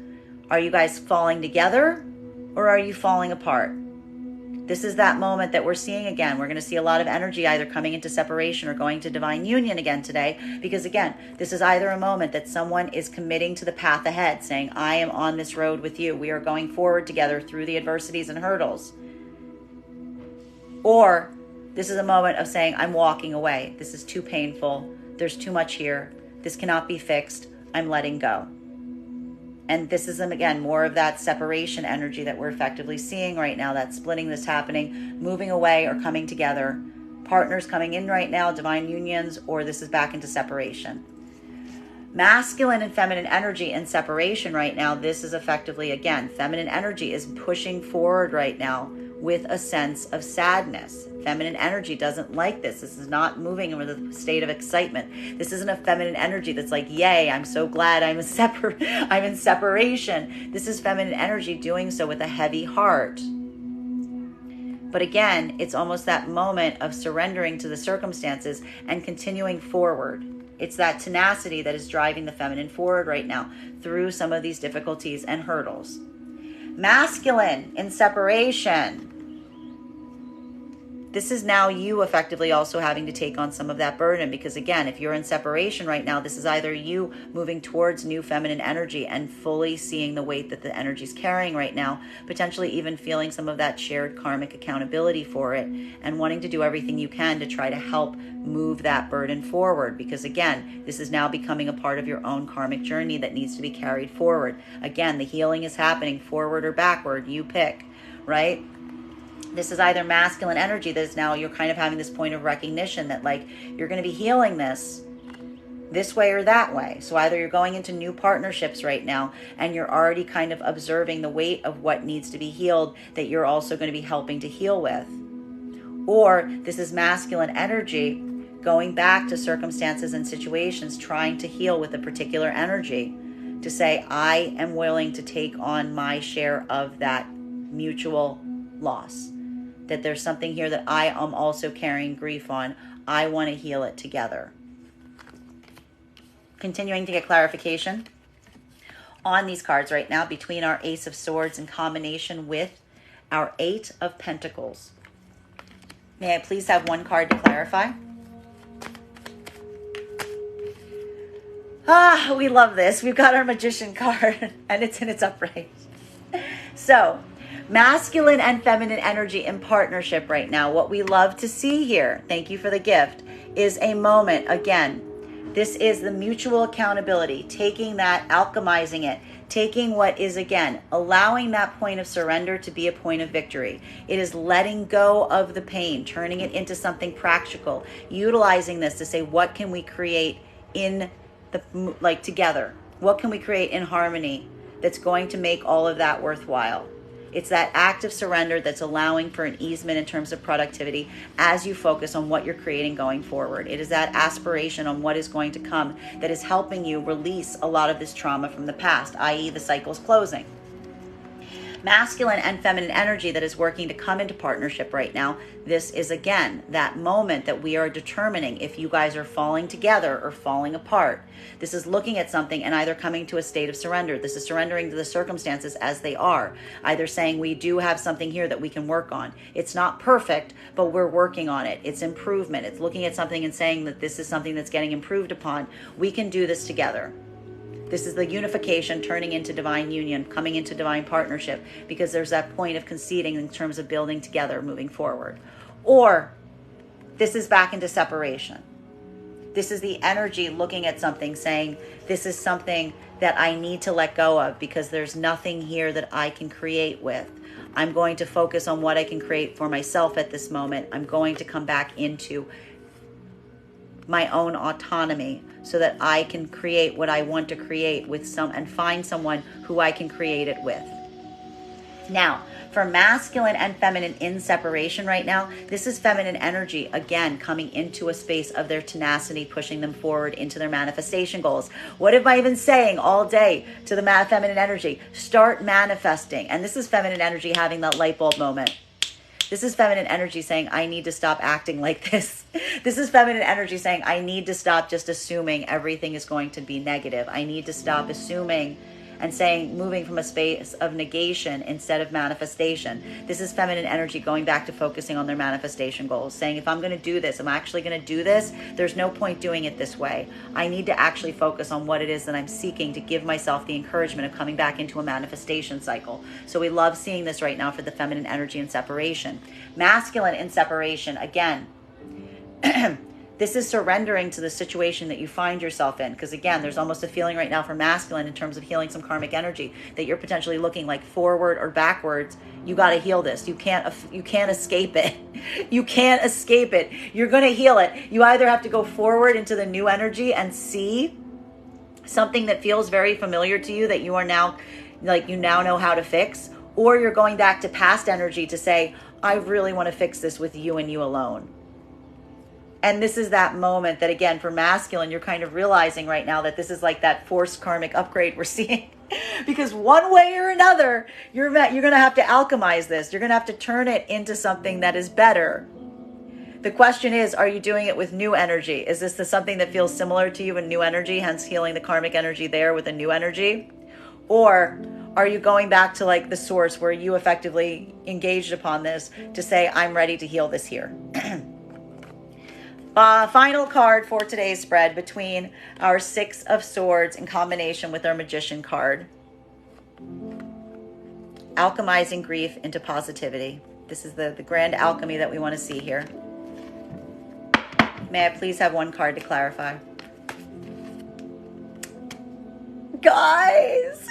Are you guys falling together? Or are you falling apart? This is that moment that we're seeing again. We're going to see a lot of energy either coming into separation or going to divine union again today. Because again, this is either a moment that someone is committing to the path ahead, saying, I am on this road with you. We are going forward together through the adversities and hurdles. Or this is a moment of saying, I'm walking away. This is too painful. There's too much here. This cannot be fixed. I'm letting go. And this is, again, more of that separation energy that we're effectively seeing right now, that splitting that's happening, moving away or coming together. Partners coming in right now, divine unions, or this is back into separation. Masculine and feminine energy in separation right now, this is effectively, again, feminine energy is pushing forward right now with a sense of sadness. Feminine energy doesn't like this. This is not moving with a state of excitement. This isn't a feminine energy that's like, yay, I'm so glad I'm in separation. This is feminine energy doing so with a heavy heart. But again, it's almost that moment of surrendering to the circumstances and continuing forward. It's that tenacity that is driving the feminine forward right now through some of these difficulties and hurdles. Masculine in separation. This is now you effectively also having to take on some of that burden, because again, if you're in separation right now, this is either you moving towards new feminine energy and fully seeing the weight that the energy is carrying right now, potentially even feeling some of that shared karmic accountability for it and wanting to do everything you can to try to help move that burden forward, because again, this is now becoming a part of your own karmic journey that needs to be carried forward. Again, the healing is happening forward or backward, you pick, right? This is either masculine energy that is now you're kind of having this point of recognition that like you're going to be healing this way or that way. So either you're going into new partnerships right now and you're already kind of observing the weight of what needs to be healed that you're also going to be helping to heal with. Or this is masculine energy going back to circumstances and situations trying to heal with a particular energy to say, I am willing to take on my share of that mutual loss. That there's something here that I am also carrying grief on. I want to heal it together. Continuing to get clarification on these cards right now between our Ace of Swords in combination with our Eight of Pentacles. May I please have one card to clarify? Ah, we love this. We've got our Magician card and it's in its upright. So, masculine and feminine energy in partnership right now. What we love to see here, thank you for the gift, is a moment, again, this is the mutual accountability, taking that, alchemizing it, taking what is, again, allowing that point of surrender to be a point of victory. It is letting go of the pain, turning it into something practical, utilizing this to say, what can we create in the, like, together? What can we create in harmony that's going to make all of that worthwhile? It's that act of surrender that's allowing for an easement in terms of productivity as you focus on what you're creating going forward. It is that aspiration on what is going to come that is helping you release a lot of this trauma from the past, i.e. the cycle's closing. Masculine and feminine energy that is working to come into partnership right now. This is, again, that moment that we are determining if you guys are falling together or falling apart. This is looking at something and either coming to a state of surrender. This is surrendering to the circumstances as they are. Either saying we do have something here that we can work on. It's not perfect, but we're working on it. It's improvement. It's looking at something and saying that this is something that's getting improved upon. We can do this together. This is the unification turning into divine union, coming into divine partnership, because there's that point of conceding in terms of building together, moving forward. Or this is back into separation. This is the energy looking at something saying, this is something that I need to let go of because there's nothing here that I can create with. I'm going to focus on what I can create for myself at this moment. I'm going to come back into my own autonomy so that I can create what I want to create with and find someone who I can create it with. Now, for masculine and feminine in separation right now, this is feminine energy, again, coming into a space of their tenacity, pushing them forward into their manifestation goals. What have I been saying all day to the feminine energy? Start manifesting. And this is feminine energy having that light bulb moment. This is feminine energy saying, I need to stop acting like this. This is feminine energy saying, I need to stop just assuming everything is going to be negative. I need to stop assuming and saying, moving from a space of negation instead of manifestation. This is feminine energy going back to focusing on their manifestation goals, saying, if I'm going to do this, I'm actually going to do this, there's no point doing it this way. I need to actually focus on what it is that I'm seeking to give myself the encouragement of coming back into a manifestation cycle. So we love seeing this right now for the feminine energy in separation. Masculine in separation, again, this is surrendering to the situation that you find yourself in. Because again, there's almost a feeling right now for masculine in terms of healing some karmic energy that you're potentially looking like forward or backwards. You got to heal this. You can't escape it. You can't escape it. You're going to heal it. You either have to go forward into the new energy and see something that feels very familiar to you that you are now, like you now know how to fix, or you're going back to past energy to say, I really want to fix this with you and you alone. And this is that moment that, again, for masculine, you're kind of realizing right now that this is like that forced karmic upgrade we're seeing. Because one way or another, you're going to have to alchemize this. You're going to have to turn it into something that is better. The question is, are you doing it with new energy? Is this something that feels similar to you in new energy, hence healing the karmic energy there with a new energy? Or are you going back to like the source where you effectively engaged upon this to say, I'm ready to heal this here? Final card for today's spread between our Six of Swords in combination with our Magician card. Alchemizing grief into positivity. This is the grand alchemy that we want to see here. May I please have one card to clarify? Guys!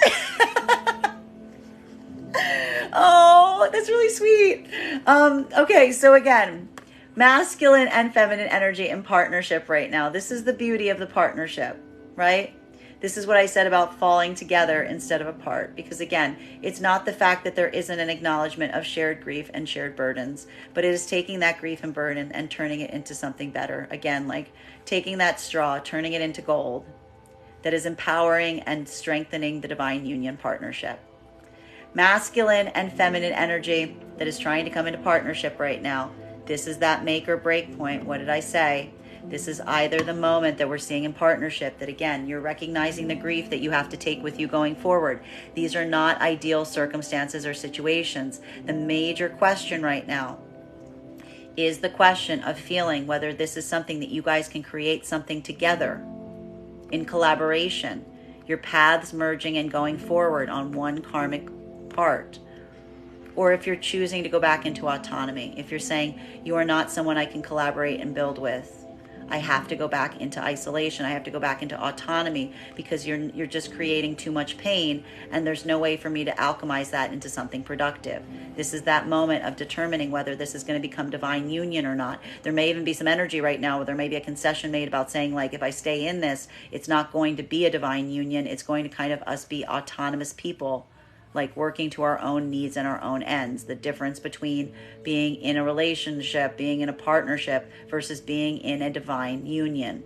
Oh, that's really sweet. Okay, so again, masculine and feminine energy in partnership right now. This is the beauty of the partnership, right? This is what I said about falling together instead of apart. Because again, it's not the fact that there isn't an acknowledgement of shared grief and shared burdens, but it is taking that grief and burden and turning it into something better. Again, like taking that straw, turning it into gold that is empowering and strengthening the divine union partnership. Masculine and feminine energy that is trying to come into partnership right now. This is that make or break point. What did I say? This is either the moment that we're seeing in partnership that, again, you're recognizing the grief that you have to take with you going forward. These are not ideal circumstances or situations. The major question right now is the question of feeling whether this is something that you guys can create something together in collaboration, your paths merging and going forward on one karmic part. Or if you're choosing to go back into autonomy, if you're saying you are not someone I can collaborate and build with, I have to go back into isolation. I have to go back into autonomy because you're just creating too much pain and there's no way for me to alchemize that into something productive. This is that moment of determining whether this is going to become divine union or not. There may even be some energy right now where there may be a concession made about saying, like, if I stay in this, it's not going to be a divine union. It's going to kind of us be autonomous people, like working to our own needs and our own ends. The difference between being in a relationship, being in a partnership versus being in a divine union.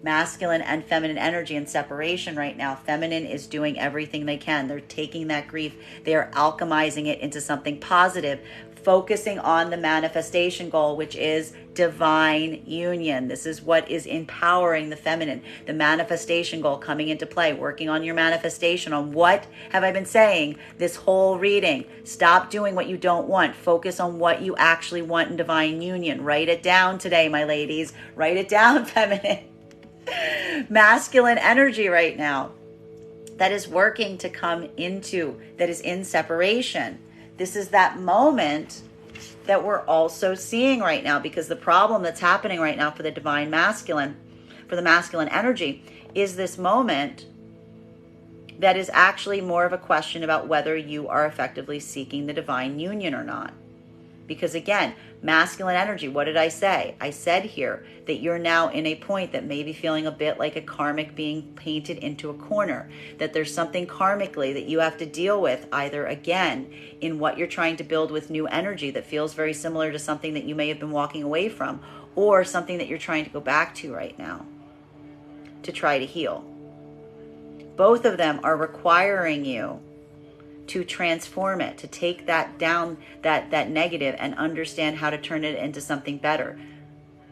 Masculine and feminine energy in separation right now. Feminine is doing everything they can. They're taking that grief. They are alchemizing it into something positive, focusing on the manifestation goal, which is divine union. This is what is empowering the feminine. The manifestation goal coming into play, working on your manifestation on what have I been saying this whole reading. Stop doing what you don't want. Focus on what you actually want in divine union. Write it down today, my ladies. Write it down, feminine. Masculine energy right now that is working to come into, that is in separation. This is that moment that we're also seeing right now, because the problem that's happening right now for the divine masculine, for the masculine energy, is this moment that is actually more of a question about whether you are effectively seeking the divine union or not. Because again, masculine energy, what did I say? I said here that you're now in a point that may be feeling a bit like a karmic being painted into a corner, that there's something karmically that you have to deal with, either again in what you're trying to build with new energy that feels very similar to something that you may have been walking away from, or something that you're trying to go back to right now to try to heal. Both of them are requiring you to transform it, to take that down, that negative, and understand how to turn it into something better.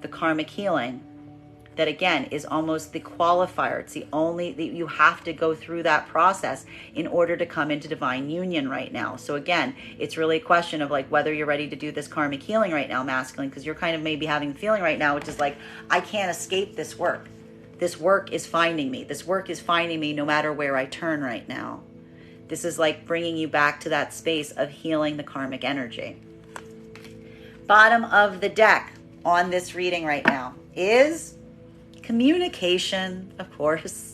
The karmic healing, that again is almost the qualifier. It's the only, you have to go through that process in order to come into divine union right now. So again, it's really a question of like whether you're ready to do this karmic healing right now, masculine, because you're kind of maybe having the feeling right now, which is like, I can't escape this work. This work is finding me. This work is finding me no matter where I turn right now. This is like bringing you back to that space of healing the karmic energy. Bottom of the deck on this reading right now is communication, of course.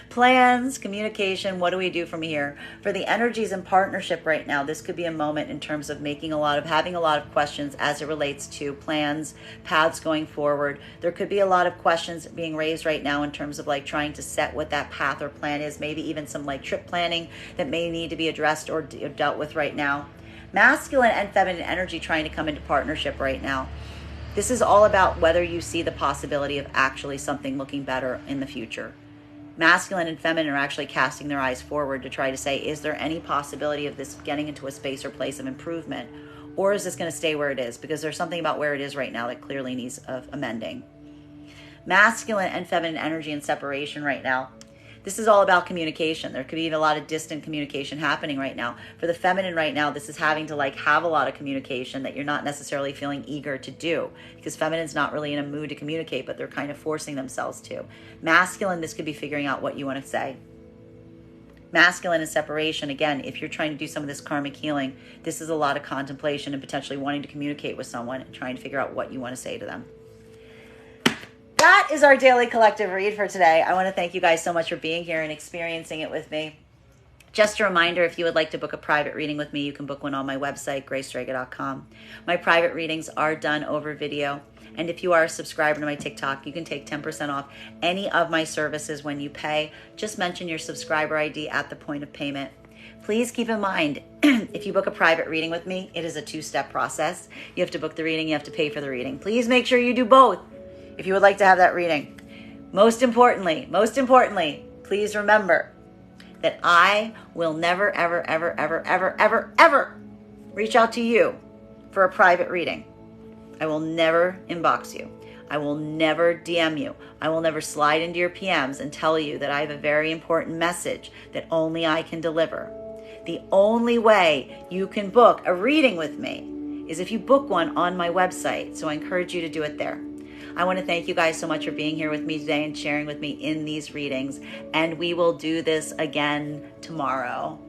Plans, communication, what do we do from here? For the energies in partnership right now, this could be a moment in terms of having a lot of questions as it relates to plans, paths going forward. There could be a lot of questions being raised right now in terms of like trying to set what that path or plan is, maybe even some like trip planning that may need to be addressed or dealt with right now. Masculine and feminine energy trying to come into partnership right now. This is all about whether you see the possibility of actually something looking better in the future. Masculine and feminine are actually casting their eyes forward to try to say, is there any possibility of this getting into a space or place of improvement? Or is this going to stay where it is? Because there's something about where it is right now that clearly needs amending. Masculine and feminine energy in separation right now. This is all about communication. There could be a lot of distant communication happening right now. For the feminine right now, this is having to like have a lot of communication that you're not necessarily feeling eager to do, because feminine's not really in a mood to communicate, but they're kind of forcing themselves to. Masculine, this could be figuring out what you want to say. Masculine and separation, again, if you're trying to do some of this karmic healing, this is a lot of contemplation and potentially wanting to communicate with someone and trying to figure out what you want to say to them. That is our daily collective read for today. I want to thank you guys so much for being here and experiencing it with me. Just a reminder, if you would like to book a private reading with me, you can book one on my website, gracestrega.com. My private readings are done over video. And if you are a subscriber to my TikTok, you can take 10% off any of my services when you pay. Just mention your subscriber ID at the point of payment. Please keep in mind, if you book a private reading with me, it is a two-step process. You have to book the reading, you have to pay for the reading. Please make sure you do both if you would like to have that reading. Most importantly, please remember that I will never, ever, ever, ever, ever, ever, ever reach out to you for a private reading. I will never inbox you. I will never DM you. I will never slide into your PMs and tell you that I have a very important message that only I can deliver. The only way you can book a reading with me is if you book one on my website. So I encourage you to do it there. I want to thank you guys so much for being here with me today and sharing with me in these readings. And we will do this again tomorrow.